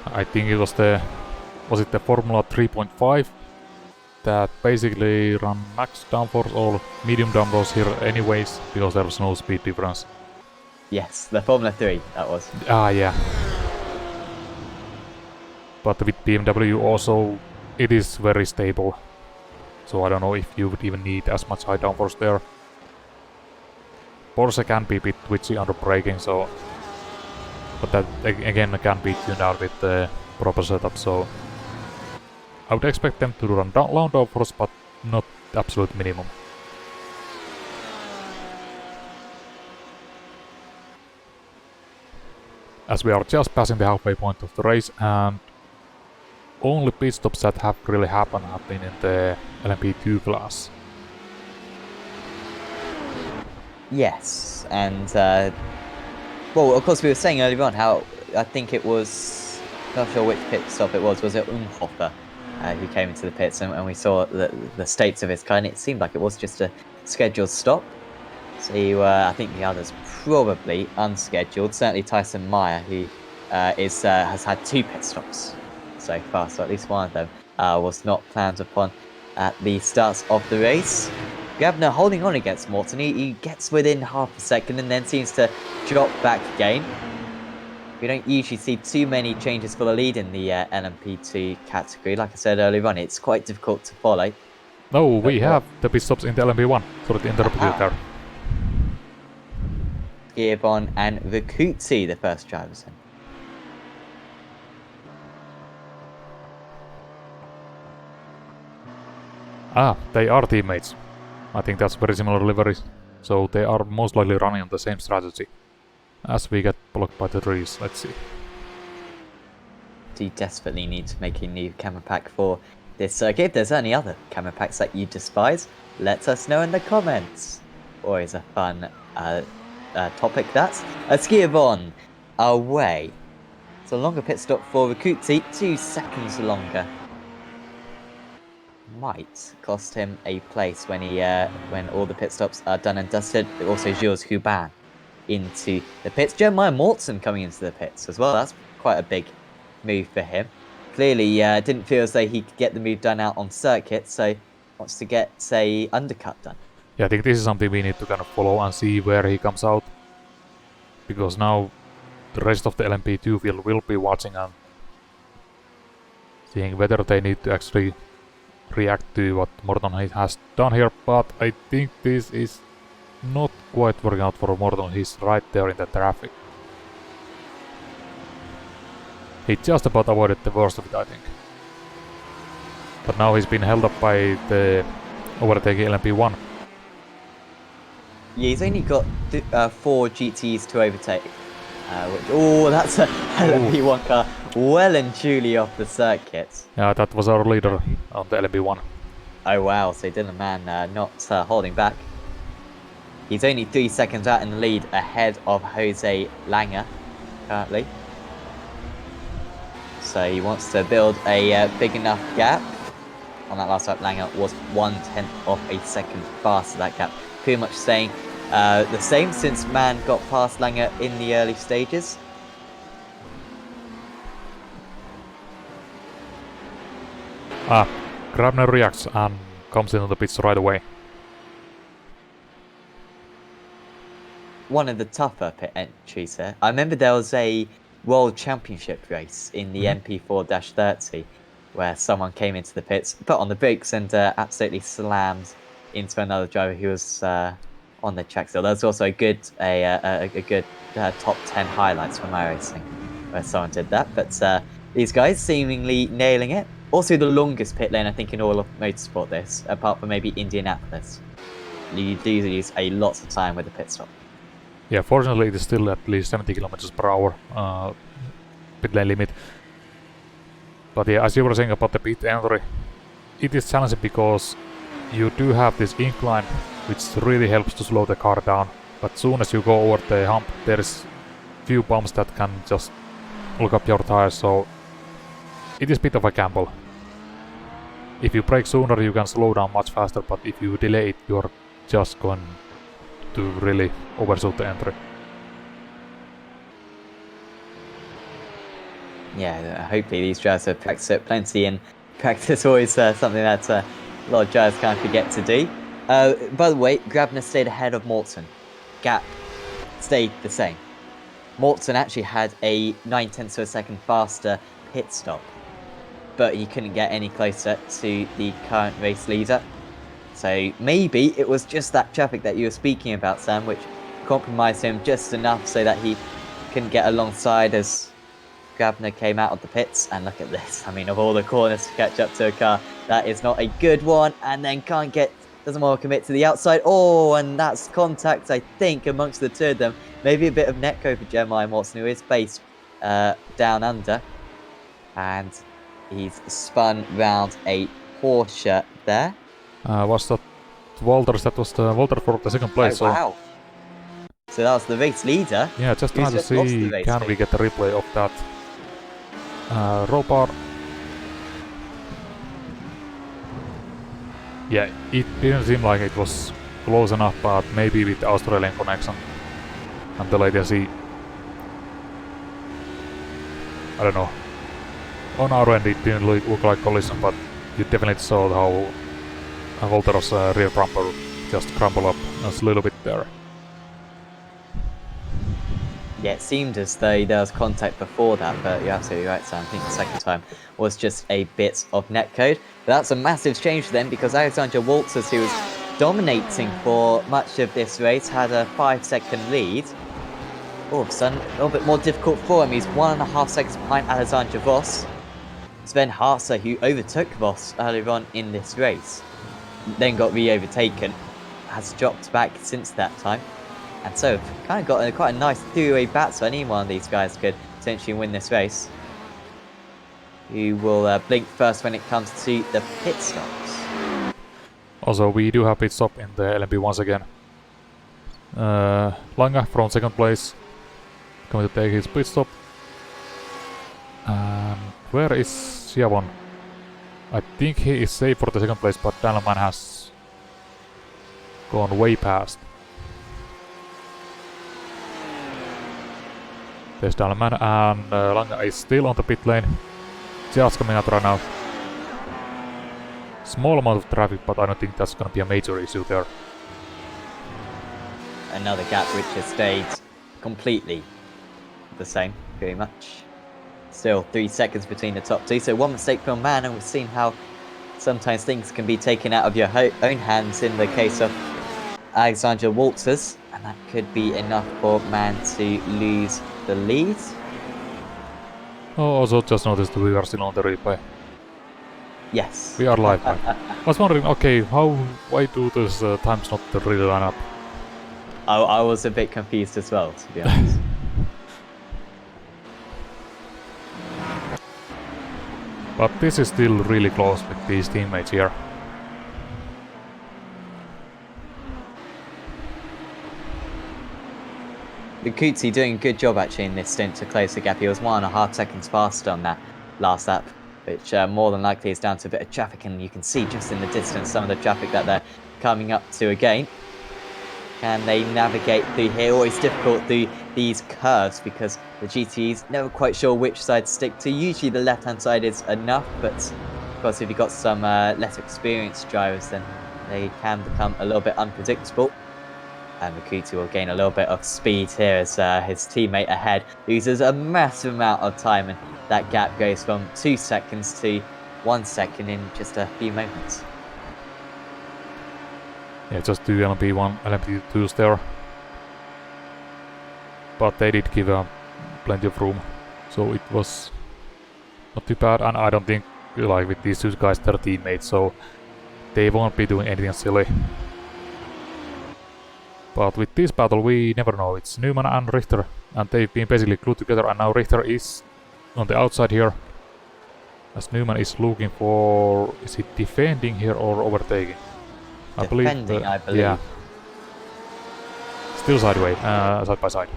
Speaker 2: I think it was the Formula 3.5 that basically run max downforce or medium downforce here anyways, because there was no speed difference.
Speaker 1: Yes, the Formula 3, that was.
Speaker 2: Ah, yeah. But with BMW also, it is very stable. So I don't know if you would even need as much high downforce there. Porsche can be a bit twitchy under braking, so... But that, again, can be tuned out with the proper setup, so... I would expect them to run low downforce, but not absolute minimum. As we are just passing the halfway point of the race, and only pit stops that have really happened have been in the LMP2 class.
Speaker 1: Yes, and well, of course we were saying earlier on how I think it was, not sure which pit stop it was it Umhofer who came into the pits, and we saw the states of his car, and it seemed like it was just a scheduled stop. So I think the others probably unscheduled. Certainly Tyson Meyer, who has had 2 pit stops so far, so at least one of them was not planned upon at the start of the race. Gabner holding on against Morton. He gets within half a second and then seems to drop back again. We don't usually see too many changes for the lead in the LMP2 category. Like I said earlier on, it's quite difficult to follow.
Speaker 2: No, we have the pit stops in the LMP1. Sorry to interrupt you there.
Speaker 1: Gibbon and Vikuti, the first drivers in.
Speaker 2: Ah, they are teammates. I think that's very similar liveries. So they are most likely running on the same strategy. As we get blocked by the trees, let's see.
Speaker 1: Do you desperately need to make a new camera pack for this circuit? If there's any other camera packs that you despise, let us know in the comments. Always a fun topic that's. Skiavon away. It's a longer pit stop for Vikuti, 2 seconds longer. Might cost him a place when when all the pit stops are done and dusted. Also Jules Hubin into the pits. Jeremiah Morton coming into the pits as well. That's quite a big move for him. Clearly didn't feel as though he could get the move done out on circuit, so wants to get a undercut done.
Speaker 2: Yeah, I think this is something we need to kind of follow and see where he comes out. Because now the rest of the LMP2 field will be watching and seeing whether they need to actually react to what Morton has done here, but I think this is not quite working out for Morton. He's right there in the traffic. He just about avoided the worst of it, I think. But now he's been held up by the overtaking LMP1.
Speaker 1: Yeah, he's only got 4 GTs to overtake. Oh, that's a LMP1 car well and truly off the circuit.
Speaker 2: Yeah, that was our leader on the LMP1.
Speaker 1: Oh wow, so Dylan Mann not holding back. He's only 3 seconds out in the lead ahead of Jose Langer currently. So he wants to build a big enough gap. On that last lap, Langer was 1/10 of a second faster. That gap pretty much staying the same since Mann got past Langer in the early stages.
Speaker 2: Grabner reacts and comes into the pits right away.
Speaker 1: One of the tougher pit entries here. I remember there was a World Championship race in the MP4-30 where someone came into the pits, put on the brakes and absolutely slammed into another driver who was on the track. So there's also a good top 10 highlights from iRacing where someone did that. But these guys seemingly nailing it. Also the longest pit lane I think in all of motorsport this, apart from maybe Indianapolis. You do use a lot of time with the pit stop.
Speaker 2: Yeah, fortunately it is still at least 70 kilometers per hour pit lane limit. But yeah, as you were saying about the pit entry, it is challenging because you do have this incline which really helps to slow the car down. But soon as you go over the hump, there's few bumps that can just look up your tires, so it is a bit of a gamble. if you brake sooner, you can slow down much faster, but if you delay it, you're just going to really overshoot the entry.
Speaker 1: Yeah, hopefully these drivers have practiced it plenty, and practice always something that a lot of drivers can't forget to do. By the way, Grabner stayed ahead of Morton. Gap stayed the same. Morton actually had a 9/10 of a second faster pit stop, but he couldn't get any closer to the current race leader. So maybe it was just that traffic that you were speaking about, Sam, which compromised him just enough so that he couldn't get alongside as Grabner came out of the pits. And look at this. I mean, of all the corners to catch up to a car, that is not a good one. And then doesn't want to commit to the outside. Oh, and that's contact, I think, amongst the two of them. Maybe a bit of netco for Jeremiah Watson, who is based down under. And he's spun round a Porsche there.
Speaker 2: Was that Walters? That was the Walter for the second place.
Speaker 1: Oh, wow. So that was the race leader.
Speaker 2: Yeah, just trying to see, can we get a replay of that row bar? Yeah, it didn't seem like it was close enough, but maybe with the Australian connection and the latency, I don't know. On our end it didn't look like collision, but you definitely saw how Walter's rear bumper just crumbled up a little bit there.
Speaker 1: Yeah, it seemed as though there was contact before that, but you're absolutely right, Sam. I think the second time was just a bit of netcode. But that's a massive change then, because Alexander Walters, who was dominating for much of this race, had a 5-second lead. All of a sudden, a little bit more difficult for him. He's 1.5 seconds behind Alexander Voss. Sven Haase, who overtook Voss earlier on in this race, then got re-overtaken, has dropped back since that time. And so, kind of got quite a nice three-way battle. Any one of these guys could potentially win this race. Who will blink first when it comes to the pit stops.
Speaker 2: Also, we do have pit stop in the LMP once again. Lange from second place, going to take his pit stop. And where is Siavon? I think he is safe for the second place, but Danielman has gone way past. There's Danielman, and Lange is still on the pit lane. Just coming out right now. Small amount of traffic, but I don't think that's gonna be a major issue there.
Speaker 1: Another gap which has stayed completely the same, pretty much. Still 3 seconds between the top two, so one mistake per man, and we've seen how sometimes things can be taken out of your own hands in the case of Alexander Walters, and that could be enough for man to lose the lead.
Speaker 2: Oh, also just noticed we are still on the replay.
Speaker 1: Yes.
Speaker 2: We are live. I was wondering, okay, why do those times not really line up?
Speaker 1: I was a bit confused as well, to be honest.
Speaker 2: But this is still really close with these teammates here.
Speaker 1: Lukuti doing a good job actually in this stint to close the gap. He was 1.5 seconds faster on that last lap, which more than likely is down to a bit of traffic, and you can see just in the distance some of the traffic that they're coming up to again. Can they navigate through here? Always difficult through these curves because the GTE's never quite sure which side to stick to. Usually the left-hand side is enough, but of course if you've got some less experienced drivers, then they can become a little bit unpredictable. And Makutu will gain a little bit of speed here as his teammate ahead loses a massive amount of time, and that gap goes from 2 seconds to 1 second in just a few moments.
Speaker 2: Yeah, just 2 LMP1, LMP2s there. But they did give plenty of room, so it was not too bad, and I don't think, like with these two guys, they're teammates, so they won't be doing anything silly. But with this battle, we never know. It's Newman and Richter, and they've been basically glued together, and now Richter is on the outside here. As Newman is looking for... is he defending here or overtaking?
Speaker 1: Defending, I believe.
Speaker 2: Yeah. Still sideways, side by side.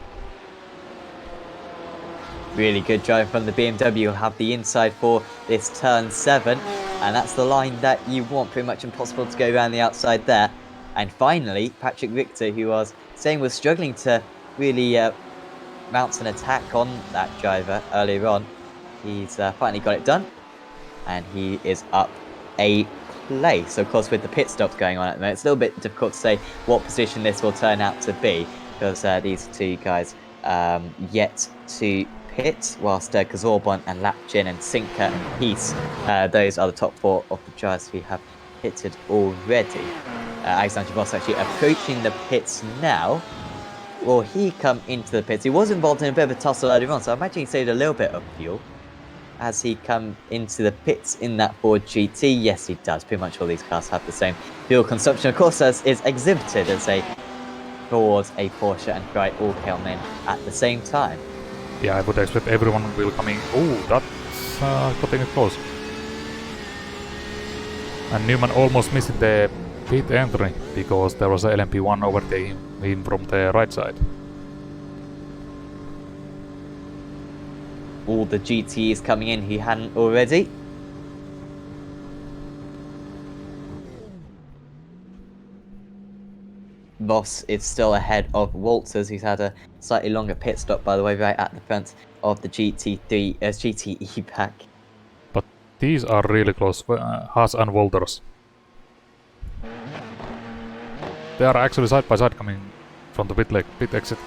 Speaker 1: Really good drive from the BMW. Will have the inside for this turn 7. And that's the line that you want, pretty much impossible to go around the outside there. And finally, Patrick Victor, who was saying was struggling to really mount an attack on that driver earlier on, he's finally got it done. And he is up a place. So, of course, with the pit stops going on at the moment, it's a little bit difficult to say what position this will turn out to be, because these two guys yet to pit, whilst Gazorbon and Lapjin and Sinker and Peace, those are the top 4 of the drivers who have pitted already. Alexander Voss actually approaching the pits now. Will he come into the pits? He was involved in a bit of a tussle earlier on, so I imagine he saved a little bit of fuel. As he come into the pits in that Ford GT, yes, he does. Pretty much all these cars have the same fuel consumption, of course, as is exhibited as towards a Porsche and Ferrari all come in at the same time.
Speaker 2: Yeah, I would expect everyone will come in. Oh, that's getting close. And Newman almost missed the pit entry because there was a LMP1 overtaking him from the right side.
Speaker 1: All the GTs coming in who hadn't already. Voss is still ahead of Walters, who's had a slightly longer pit stop, by the way, right at the front of the GTE pack.
Speaker 2: But these are really close, Haas and Walters. They are actually side by side coming from the pit exit.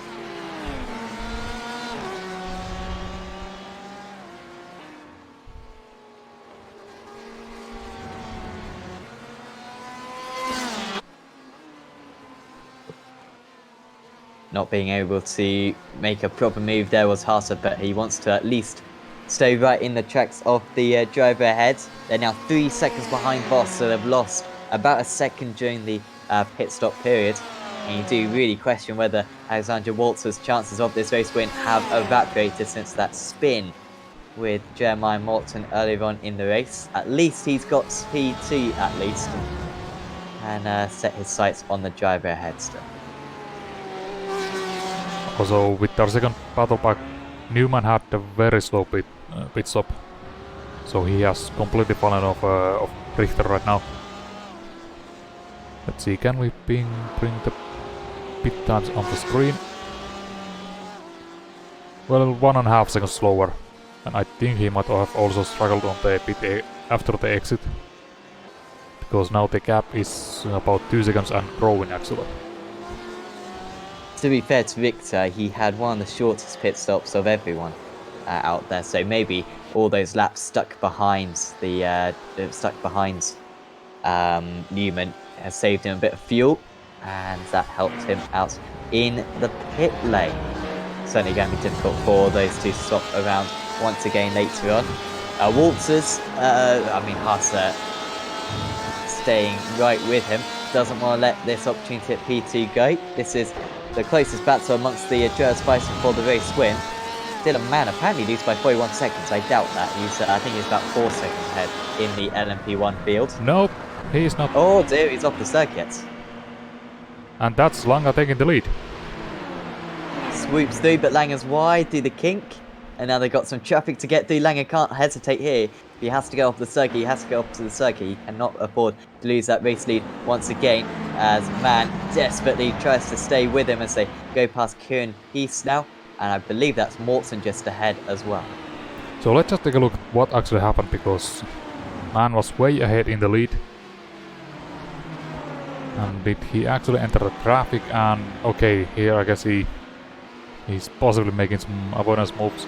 Speaker 1: Not being able to make a proper move there was Haase, but he wants to at least stay right in the tracks of the driver ahead. They're now 3 seconds behind Voss, so they've lost about a second during the pit stop period. And you do really question whether Alexander Walters' chances of this race win have evaporated since that spin with Jeremiah Morton earlier on in the race. At least he's got P2 at least, and set his sights on the driver ahead still.
Speaker 2: Also, with our second battle pack, Newman had a very slow pit stop, so he has completely fallen off Richter right now. Let's see, can we bring the pit times on the screen? Well, 1.5 seconds slower, and I think he might have also struggled on the pit after the exit, because now the gap is about 2 seconds and growing actually.
Speaker 1: To be fair to Victor, he had one of the shortest pit stops of everyone out there, so maybe all those laps stuck behind Newman has saved him a bit of fuel, and that helped him out in the pit lane. Certainly going to be difficult for those two to swap around once again later on. Walters, Haase staying right with him, doesn't want to let this opportunity at P2 go. This is the closest battle amongst the drivers fighting for the race win. Dylan Mann apparently leads by 41 seconds. I doubt that. I think he's about 4 seconds ahead in the LMP1 field.
Speaker 2: Nope, he's not.
Speaker 1: Oh dear, he's off the circuit.
Speaker 2: And that's Lange taking the lead.
Speaker 1: Swoops through, but Lange's wide through the kink. And now they've got some traffic to get through. Lange can't hesitate here. He has to go off the circuit. He has to go off to the circuit. He cannot afford to lose that race lead once again, as Mann desperately tries to stay with him as they go past Kieran Peace now. And I believe that's Morton just ahead as well.
Speaker 2: So let's just take a look at what actually happened, because Mann was way ahead in the lead. And did he actually enter the traffic? And okay, here I guess he's possibly making some avoidance moves.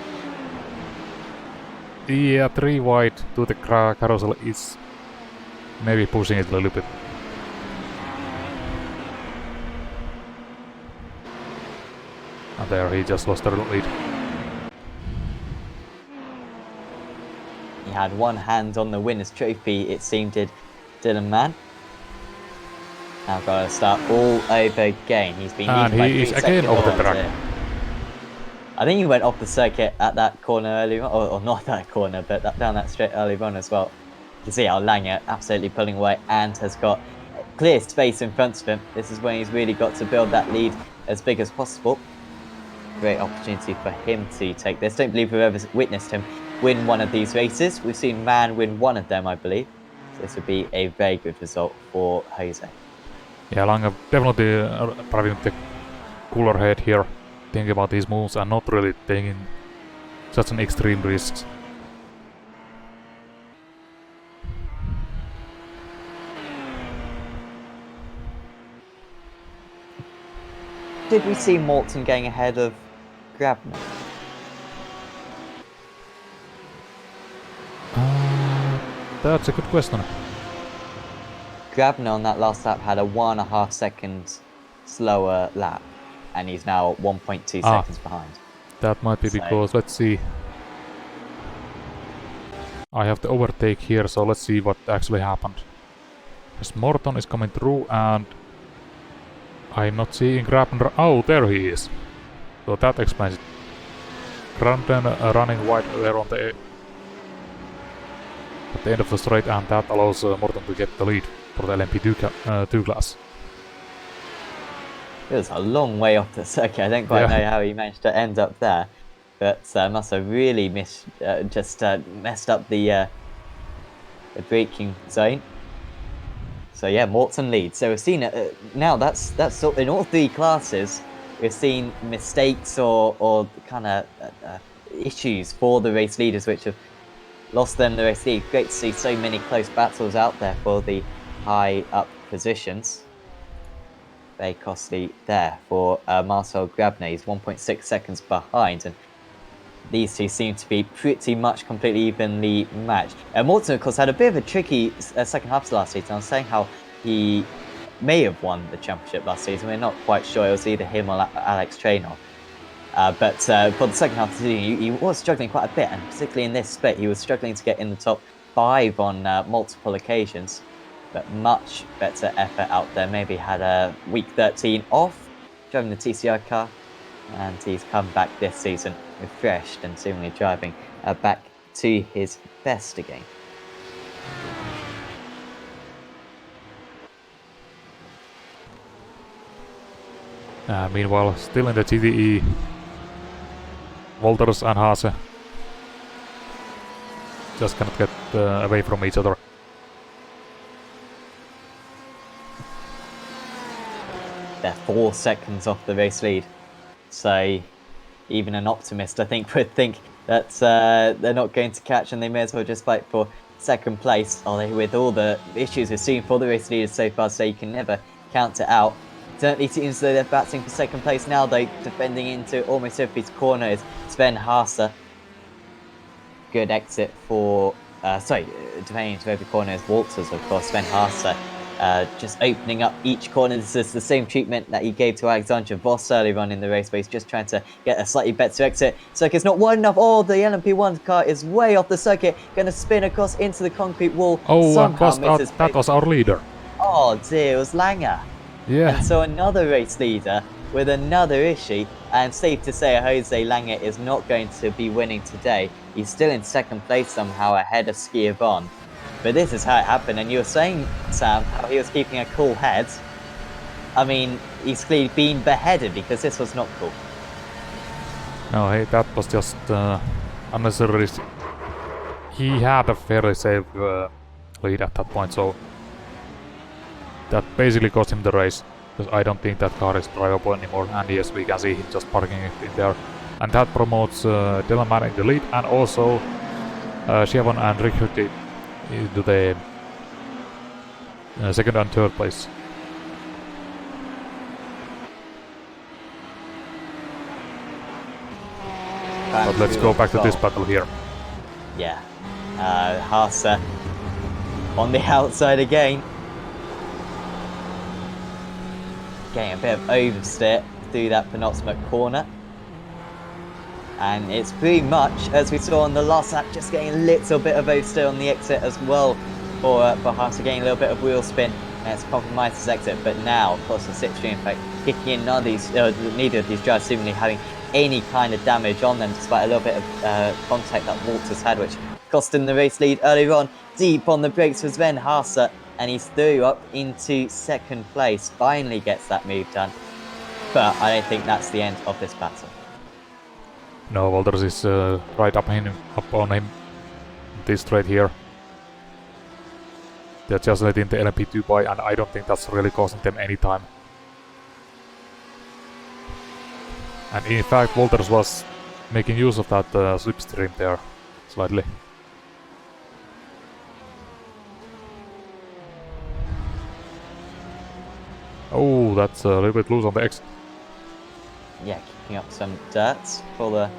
Speaker 2: The 3 wide to the carousel is maybe pushing it a little bit. And there he just lost the lead.
Speaker 1: He had one hand on the winner's trophy, it seemed, did Dylan Mann. Now got to start all over again. He's been leading by 3
Speaker 2: is
Speaker 1: seconds
Speaker 2: again off the track.
Speaker 1: here. I think he went off the circuit at that corner earlier on, or not that corner, but down that straight earlier on as well. You can see how Lange absolutely pulling away and has got clear space in front of him. This is when he's really got to build that lead as big as possible. Great opportunity for him to take this. Don't believe we've ever witnessed him win one of these races. We've seen Mann win one of them, I believe. This would be a very good result for Jose.
Speaker 2: Yeah, Lange definitely driving the cooler head here, thinking about these moves and not really taking such an extreme risks.
Speaker 1: Did we see Morton getting ahead of Grabner?
Speaker 2: That's a good question.
Speaker 1: Grabner on that last lap had a 1.5 seconds slower lap, and he's now 1.2 seconds behind.
Speaker 2: That might be because, let's see. I have the overtake here, so let's see what actually happened. Because Morton is coming through and I'm not seeing Grabner. Oh, there he is. So that explains it. Grabner running wide there on the at the end of the straight, and that allows Morton to get the lead for the LMP2 class.
Speaker 1: It was a long way off the circuit. I don't quite know how he managed to end up there, but must have really messed up the braking zone. So yeah, Morton leads. So we've seen now. That's in all three classes. We've seen mistakes or kind of issues for the race leaders, which have lost them the race lead. Great to see so many close battles out there for the high up positions. Very costly there for Marcel Grabner. He's 1.6 seconds behind, and these two seem to be pretty much completely evenly matched. Morton, of course, had a bit of a tricky second half of last season. I was saying how he may have won the championship last season. We're not quite sure. It was either him or Alex Traynor. But for the second half of the season, he was struggling quite a bit, and particularly in this split, he was struggling to get in the top 5 on multiple occasions. But much better effort out there. Maybe had a week 13 off, driving the TCR car, and he's come back this season refreshed and seemingly driving back to his best again.
Speaker 2: Meanwhile, still in the GTE, Walters and Haase just cannot get away from each other.
Speaker 1: They're 4 seconds off the race lead, so even an optimist, I think, would think that they're not going to catch, and they may as well just fight for second place. Although with all the issues we've seen for the race leaders so far, so you can never count it out. Certainly seems though they're battling for second place now, though, defending into almost everybody's corner is Sven Haase. Good exit for, defending into every corner is Walters, of course. Sven Haase just opening up each corner. This is the same treatment that he gave to Alexander Voss earlier on in the race, where he's just trying to get a slightly better exit. Circuit's not wide enough. Oh, the LMP1 car is way off the circuit, going to spin across into the concrete wall.
Speaker 2: Oh, that was our leader.
Speaker 1: Oh dear, it was Lange.
Speaker 2: Yeah.
Speaker 1: And so another race leader with another issue, and safe to say Jose Lange is not going to be winning today. He's still in second place somehow ahead of Skier Bond. But this is how it happened, and you were saying, Sam, how he was keeping a cool head. I mean, he's clearly been beheaded because this was not cool.
Speaker 2: No, hey, that was just unnecessary. He had a fairly safe lead at that point, so that basically cost him the race, because I don't think that car is drivable anymore. And yes, we can see him just parking it in there, and that promotes Dylan Mann in the lead, and also Chevon and Rick Hütti into the second and third place. But let's go back to this battle here.
Speaker 1: Yeah, Haase on the outside again. Getting a bit of oversteer through that penultimate corner. And it's pretty much, as we saw on the last lap, just getting a little bit of oversteer on the exit as well for Haase, getting a little bit of wheel spin, and it's compromised his exit. But now, of course, the slipstream effect kicking in, neither of these drivers seemingly having any kind of damage on them, despite a little bit of contact that Walters had, which cost him the race lead earlier on. Deep on the brakes was Sven Haase, and he's through up into second place. Finally gets that move done. But I don't think that's the end of this battle.
Speaker 2: No, Walters is right up on him this straight here. They're just letting the LMP2 by, and I don't think that's really costing them any time. And in fact, Walters was making use of that slipstream there, slightly. Oh, that's a little bit loose on the exit.
Speaker 1: Yeah, kicking up some dirt for the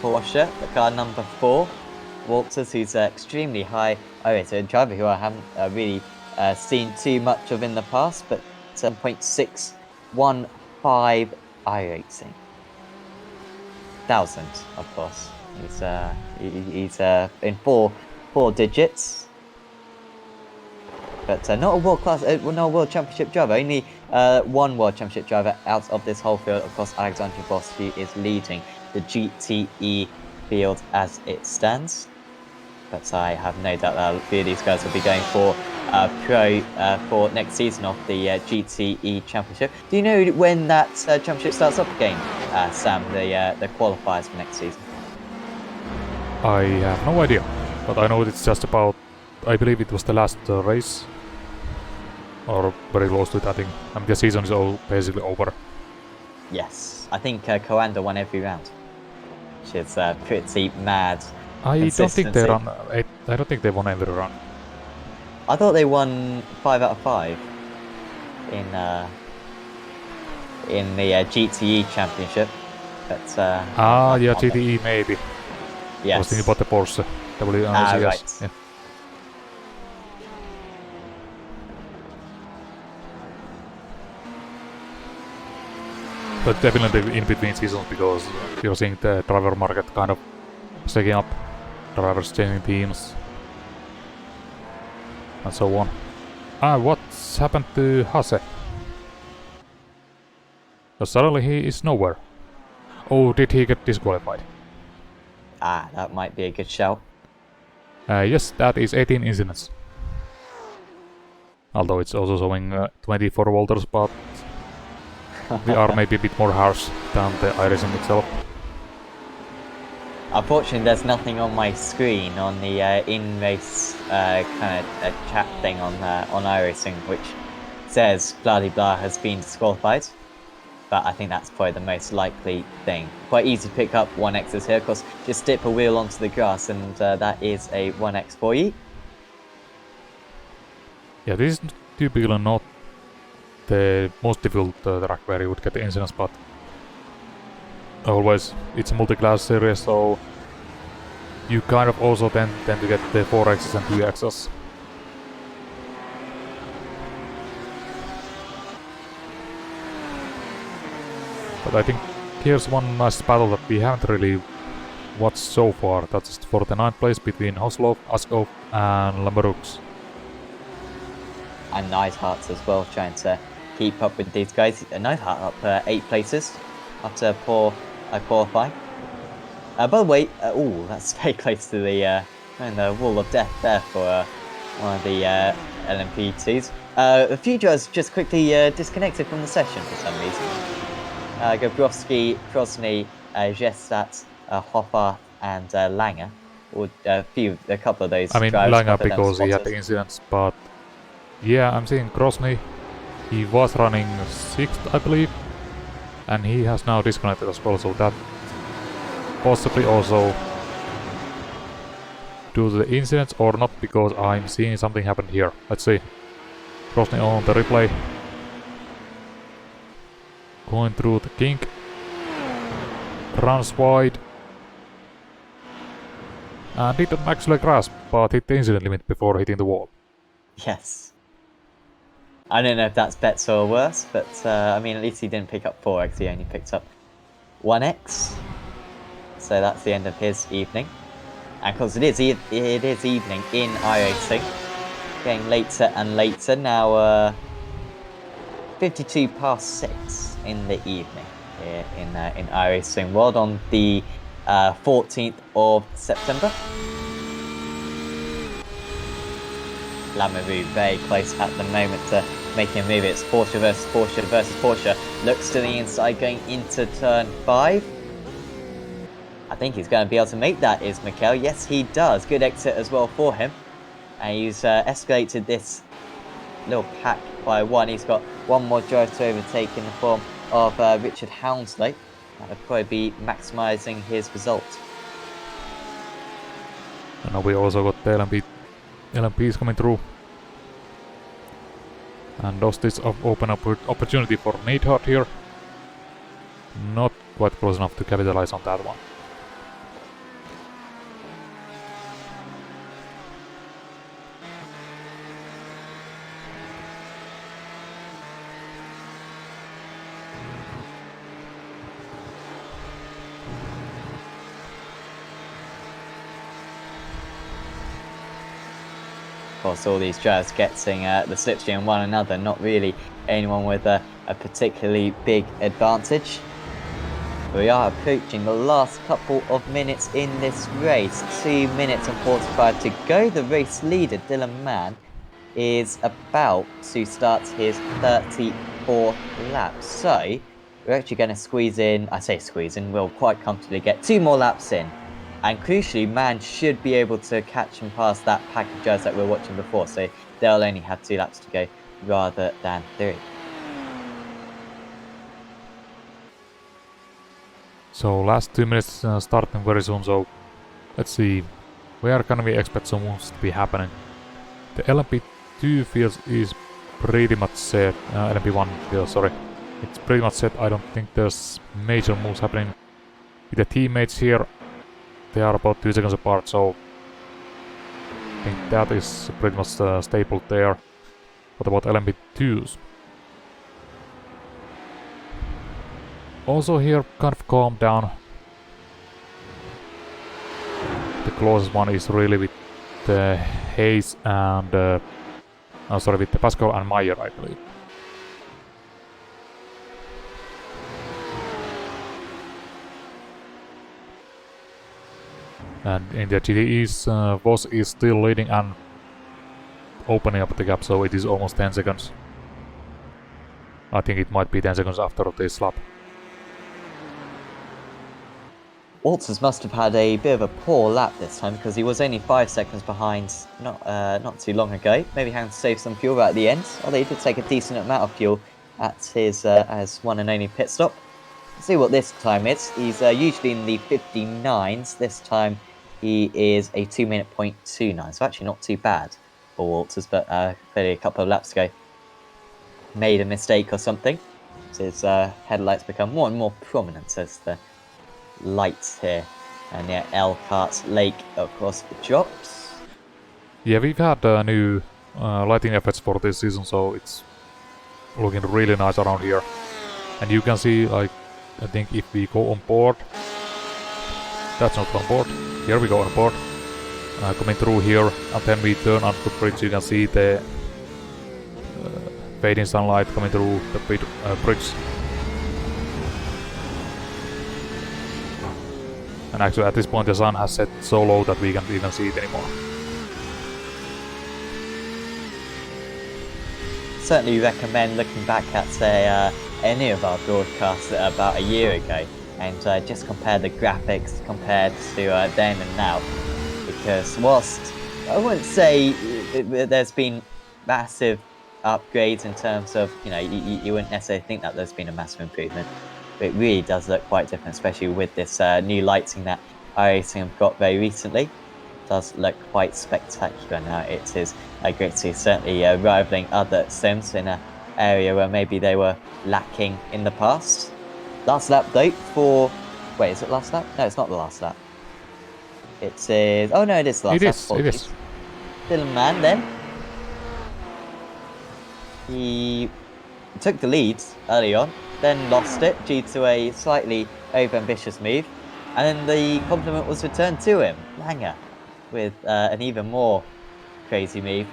Speaker 1: Porsche, the car number 4. Walters, who's extremely high. Oh, it's a driver who I haven't really seen too much of in the past, but 7.615 iRacing. 1,000, of course. He's in four digits. But not a world-class, not a World Championship driver. Only one World Championship driver out of this whole field. Of course, Alexander Voss, who is leading the GTE field as it stands. But I have no doubt that a few of these guys will be going for pro for next season of the GTE Championship. Do you know when that championship starts up again, Sam? The qualifiers for next season.
Speaker 2: I have no idea, but I know it's just about. I believe it was the last race, or very close to it. I think. I mean, the season is all basically over.
Speaker 1: Yes, I think Coanda won every round, which is pretty mad.
Speaker 2: I don't think they run. I don't think they won every run.
Speaker 1: I thought they won 5 out of 5 in the GTE Championship. But
Speaker 2: yeah, GTE maybe.
Speaker 1: Yes.
Speaker 2: I was thinking about the Porsche. WRC,
Speaker 1: right.
Speaker 2: Yeah. But definitely in between seasons, because you're seeing the driver market kind of shaking up, drivers changing teams, and so on. What's happened to Hase? So suddenly he is nowhere. Oh, did he get disqualified?
Speaker 1: That might be a good shout.
Speaker 2: Yes, that is 18 incidents. Although it's also showing 24 Walters, but we are maybe a bit more harsh than the iRacing itself.
Speaker 1: Unfortunately, there's nothing on my screen on the in-race kind of chat thing on iRacing, which says blah blah has been disqualified. But I think that's probably the most likely thing. Quite easy to pick up 1Xs here, of course. Just dip a wheel onto the grass, and that is a 1X for you. Yeah,
Speaker 2: this is typically not the most difficult track where you would get the incidents, but always it's a multi-class series, so you kind of also tend to get the 4Xs and 2Xs. But I think here's one nice battle that we haven't really watched so far. That's for the 9th place between Hoslov, Askov and Lamberux.
Speaker 1: And Neidhart as well, trying to keep up with these guys. Neidhart up 8 places after poor qualifying. By the way, that's very close to the wall of death there for one of the LMP2s. A few drivers just quickly disconnected from the session for some reason. Gabrovsky, Krosny, Gestat, Hoffa, and Langer. Or a couple of those.
Speaker 2: I mean,
Speaker 1: drivers
Speaker 2: Langer because he had the incidents, but yeah, I'm seeing Krosny. He was running 6th, I believe, and he has now disconnected as well, so that possibly also due to the incidents or not, because I'm seeing something happen here. Let's see. Krosny on the replay. Going through the kink. Runs wide. And didn't actually grasp, but hit the incident limit before hitting the wall.
Speaker 1: Yes. I don't know if that's better or worse, but I mean, at least he didn't pick up 4X, he only picked up 1X. So that's the end of his evening. And of course it is evening in iRacing. Getting later and later. Now 52 past 6 in the evening here in iRacing World on the 14th of September. Lamoureux very close at the moment to making a move. It's Porsche versus Porsche versus Porsche. Looks to the inside going into turn 5. I think he's going to be able to make that, is Mikkel. Yes, he does. Good exit as well for him. And he's escalated this little pack by 1. He's got one more drive to overtake in the form of Richard Hounslow. That would probably be maximising his result.
Speaker 2: And now we also got the LMPs coming through. And does this open up opportunity for Neidhart here? Not quite close enough to capitalize on that one.
Speaker 1: Of course, all these drivers getting the slipstream on one another, not really anyone with a particularly big advantage. We are approaching the last couple of minutes in this race. 2 minutes and 45 to go. The race leader, Dylan Mann, is about to start his 34th lap. So we're actually going to squeeze in, I say squeeze in, we'll quite comfortably get 2 more laps in. And crucially, Mann should be able to catch and pass that pack of drivers that we were watching before. So they'll only have 2 laps to go rather than 3.
Speaker 2: So last 2 minutes starting very soon, so let's see where can we expect some moves to be happening. The LMP2 field is pretty much set, LMP1 field, sorry. It's pretty much set. I don't think there's major moves happening with the teammates here. They are about 2 seconds apart, so I think that is pretty much stable there. What about LMP2s? Also here, kind of calm down. The closest one is really with Hayes and... with the Pascal and Meyer, I believe. And in the GTEs, Voss is still leading and opening up the gap, so it is almost 10 seconds. I think it might be 10 seconds after this lap.
Speaker 1: Walters must have had a bit of a poor lap this time because he was only 5 seconds behind not too long ago. Maybe having to save some fuel right at the end, although he did take a decent amount of fuel at his as one and only pit stop. Let's see what this time is. He's usually in the 59s. This time he is a 2-minute .29, so actually not too bad for Walters, but clearly a couple of laps ago made a mistake or something. So his headlights become more and more prominent as the lights here, and yeah, Elkhart Lake of course drops.
Speaker 2: Yeah, we've had new lighting effects for this season, so it's looking really nice around here. And you can see, like, I think if we go on board, that's not on board. Here we go on board, coming through here, and then we turn onto the bridge. You can see the fading sunlight coming through the bridge. And actually at this point the sun has set so low that we can't even see it anymore.
Speaker 1: Certainly recommend looking back at say any of our broadcasts about a year ago and just compare the graphics compared to then and now, because whilst I wouldn't say there's been massive upgrades in terms of, you know, you wouldn't necessarily think that there's been a massive improvement. It really does look quite different, especially with this new lighting that iRacing have got very recently. It does look quite spectacular now. It is great to see, certainly rivaling other sims in an area where maybe they were lacking in the past. Last lap though for... Wait, is it last lap? No, it's not the last lap. It is... Oh no, it is the last lap.
Speaker 2: It is.
Speaker 1: Dylan Mann then. He took the lead early on, then lost it due to a slightly over-ambitious move, and then the compliment was returned to him, Langer, with an even more crazy move,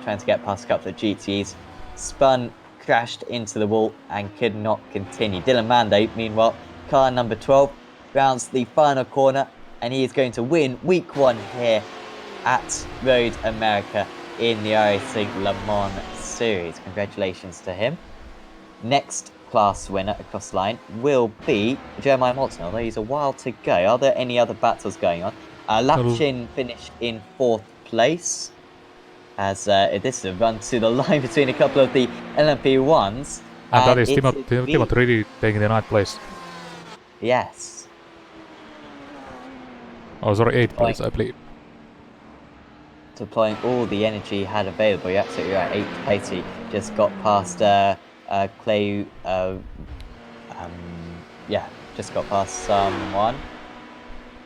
Speaker 1: trying to get past a couple of GTs, spun, crashed into the wall, and could not continue. Dylan Mann, though, meanwhile, car number 12, rounds the final corner, and he is going to win week 1 here at Road America in the iRacing Le Mans Series. Congratulations to him. Next class winner across the line will be Jeremiah Moulton, although he's a while to go. Are there any other battles going on? Lapchin finished in 4th place. as this is a run to the line between a couple of the LMP1s.
Speaker 2: And that is
Speaker 1: it's
Speaker 2: Timothy really taking the 9th place.
Speaker 1: Yes.
Speaker 2: Oh, sorry, 8th place, I believe.
Speaker 1: Deploying all the energy he had available. You're absolutely right. 8th place. He just got past Clay. Yeah, just got past someone.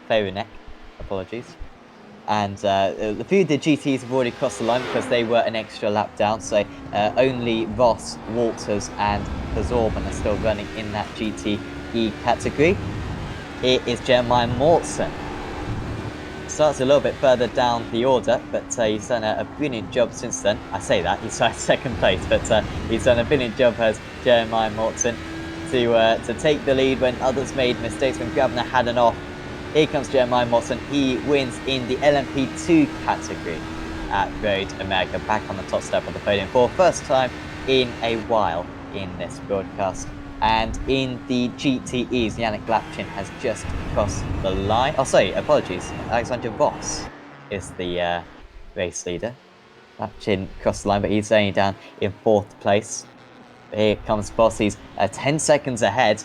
Speaker 1: Clay apologies. And a few of the GTs have already crossed the line because they were an extra lap down. So only Ross, Walters, and Kazorban are still running in that GTE category. It is Jeremiah Mortson. Starts a little bit further down the order, but he's done a brilliant job since then. I say that, he's started 2nd place, but he's done a brilliant job as Jeremiah Mortson to take the lead when others made mistakes, when Grabner had an off. Here comes Jeremiah Mortson. He wins in the LMP2 category at Road America, back on the top step of the podium for the first time in a while in this broadcast. And in the GTEs, Yannick Lapchin has just crossed the line. Oh, sorry, apologies. Alexander Voss is the race leader. Lapchin crossed the line, but he's only down in 4th place. Here comes Voss. He's 10 seconds ahead.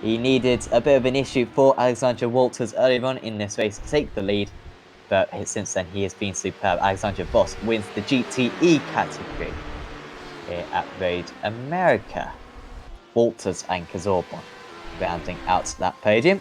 Speaker 1: He needed a bit of an issue for Alexander Walters earlier on in this race to take the lead, but since then he has been superb. Alexander Voss wins the GTE category here at Road America. Walters and Kazorban rounding out that podium.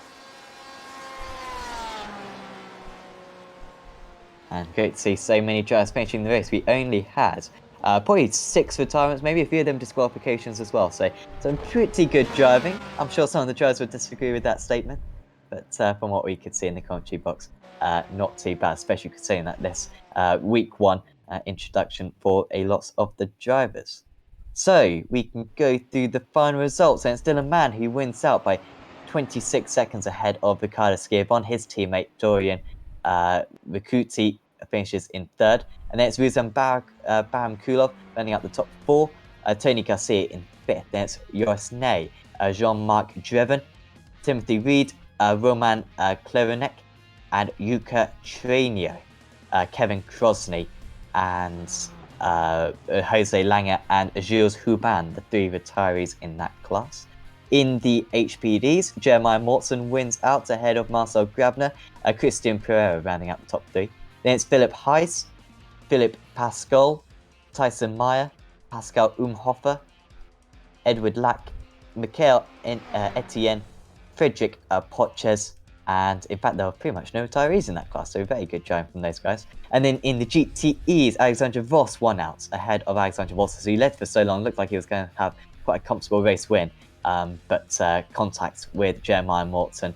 Speaker 1: And great to see so many drivers finishing the race. We only had probably 6 retirements, maybe a few of them disqualifications as well. So some pretty good driving. I'm sure some of the drivers would disagree with that statement, but from what we could see in the commentary box, not too bad, especially considering that this week 1 introduction for a lot of the drivers. So we can go through the final results, and it's Dylan Mann who wins out by 26 seconds ahead of Ricardo Schiavon. His teammate Dorian Rikuti finishes in 3rd, and then it's Ruzan Baramkulov running up the top 4. Tony Garcia in 5th. Then it's Joris Ney, Jean-Marc Dreven, Timothy Reed, Roman Klerenek, and Yuka Trenio, Kevin Krosny, and Jose Langer and Jules Huban, the 3 retirees in that class. In the HPDs, Jeremiah Mortson wins out ahead of Marcel Grabner, Christian Pereira rounding out the top 3. Then it's Philip Heiss, Philip Pascal, Tyson Meyer, Pascal Umhofer, Edward Lack, Michael Etienne, Frederick Poches, and in fact there were pretty much no retirees in that class, so very good driving from those guys. And then in the GTEs, Alexander Voss won out ahead of Alexander Walters, who led for so long, looked like he was going to have quite a comfortable race win. But contact with Jeremiah Mortson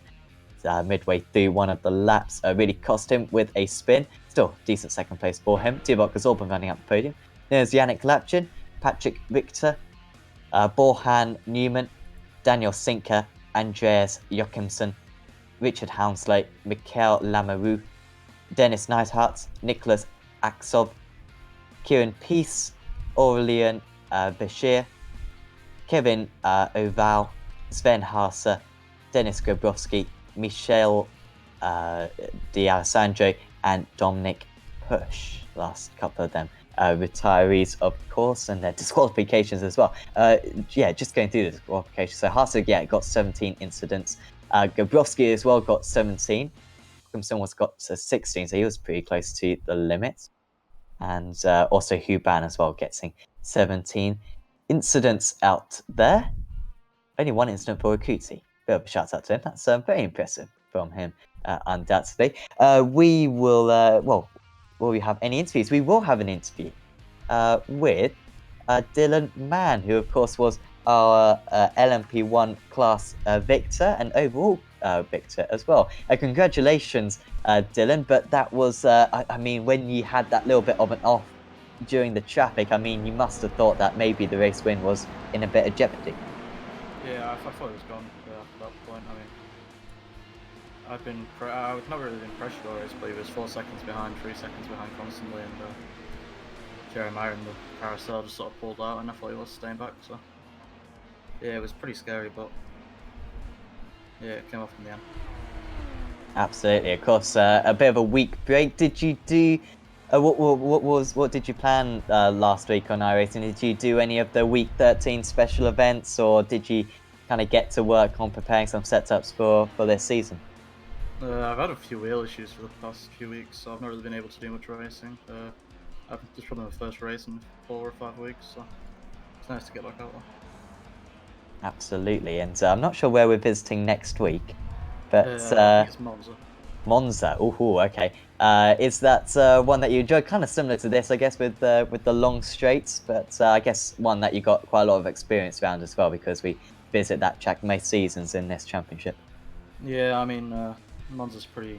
Speaker 1: midway through one of the laps really cost him with a spin. Still, decent 2nd place for him. Tibok Gazorban running up the podium. There's Yannick Lapchin, Patrick Richter, Borhan Newman, Daniel Sinker, Andreas Joachimsen, Richard Hounslow, Mikhail Lamoureux, Dennis Neidhart, Nicholas Aksov, Kieran Peace, Aurelian Bashir, Kevin Oval, Sven Hase, Dennis Grabowski, Michel D'Alessandro, and Dominic Push. Last couple of them retirees, of course, and their disqualifications as well. Yeah, just going through the disqualifications. So Hase, yeah, got 17 incidents. Grabowski as well got 17. Williamson was got 16, so he was pretty close to the limit. And also Huban as well, getting 17 incidents out there. Only 1 incident for Akuti. Bit of a shout out to him. That's very impressive from him, undoubtedly. We will, will we have any interviews? We will have an interview with Dylan Mann, who of course was our LMP1 class victor and overall victor as well. Congratulations, Dylan, but that was, I mean, when you had that little bit of an off during the traffic, I mean, you must have thought that maybe the race win was in a bit of jeopardy.
Speaker 3: Yeah, I thought it was gone at that point. I mean, I've not really been pressured or race, but he was 4 seconds behind, 3 seconds behind constantly, and Jeremiah and the carousel just sort of pulled out, and I thought he was staying back, so yeah, it was pretty scary, but yeah, it came off in the end.
Speaker 1: Absolutely, of course, a bit of a week break. Did you do What did you plan last week on iRacing? Did you do any of the Week 13 special events, or did you kind of get to work on preparing some setups for this season?
Speaker 3: I've had a few wheel issues for the past few weeks, so I've not really been able to do much racing. This is probably my first race in 4 or 5 weeks, so it's nice to get back out there.
Speaker 1: Absolutely, and I'm not sure where we're visiting next week, but
Speaker 3: I think it's Monza.
Speaker 1: Monza. Ooh, okay. Is that one that you enjoy? Kind of similar to this, I guess, with the long straights, but I guess one that you got quite a lot of experience around as well, because we visit that track most seasons in this championship.
Speaker 3: Yeah, I mean, Monza's pretty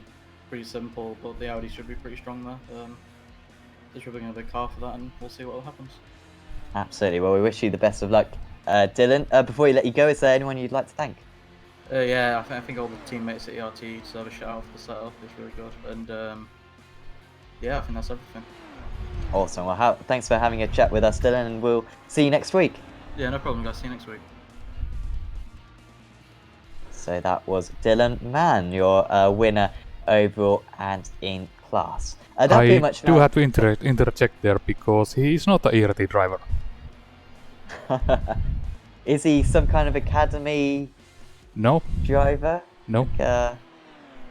Speaker 3: simple, but the Audi should be pretty strong there. They're dribbling a big car for that, and we'll see what happens.
Speaker 1: Absolutely. Well, we wish you the best of luck, Dylan. Before we let you go, is there anyone you'd like to thank?
Speaker 3: Yeah, I think all the teammates at ERT deserve a shout out for the setup. It's really good, and yeah, I think that's everything.
Speaker 1: Awesome. Well, thanks for having a chat with us, Dylan, and we'll see you next week.
Speaker 3: Yeah, no problem, guys. See you next week.
Speaker 1: So that was Dylan Mann, your winner overall and in class.
Speaker 2: I
Speaker 1: Pretty much
Speaker 2: do have to interject there because he is not a ERT driver.
Speaker 1: Is he some kind of academy
Speaker 2: No,
Speaker 1: driver?
Speaker 2: no.
Speaker 1: Like,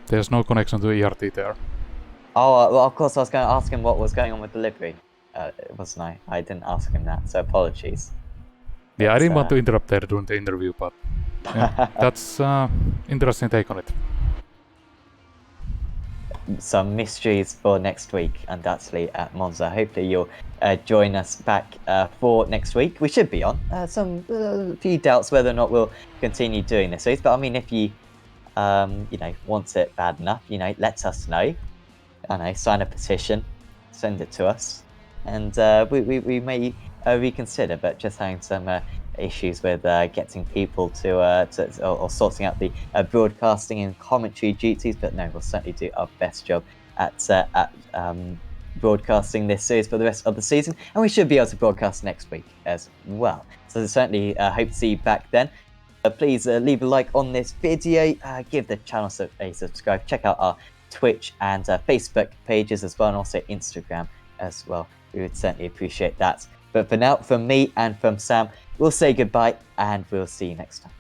Speaker 2: There's no connection to ERT there.
Speaker 1: Oh, well, of course, I was going to ask him what was going on with the livery, wasn't I? I didn't ask him that, so apologies.
Speaker 2: Yeah, I didn't want to interrupt there during the interview, but yeah, that's interesting take on it.
Speaker 1: Some mysteries for next week, undoubtedly at Monza. Hopefully you'll join us back for next week. We should be on. Some few doubts whether or not we'll continue doing this race, but I mean, if you want it bad enough, let us know. I know, sign a petition, send it to us, and we may reconsider. But just having some issues with getting people to or sorting out the broadcasting and commentary duties. But no, we'll certainly do our best job at broadcasting this series for the rest of the season, and we should be able to broadcast next week as well. So certainly hope to see you back then. Please leave a like on this video, give the channel a subscribe, check out our Twitch and Facebook pages as well, and also Instagram as well. We would certainly appreciate that. But for now, from me and from Sam, we'll say goodbye, and we'll see you next time.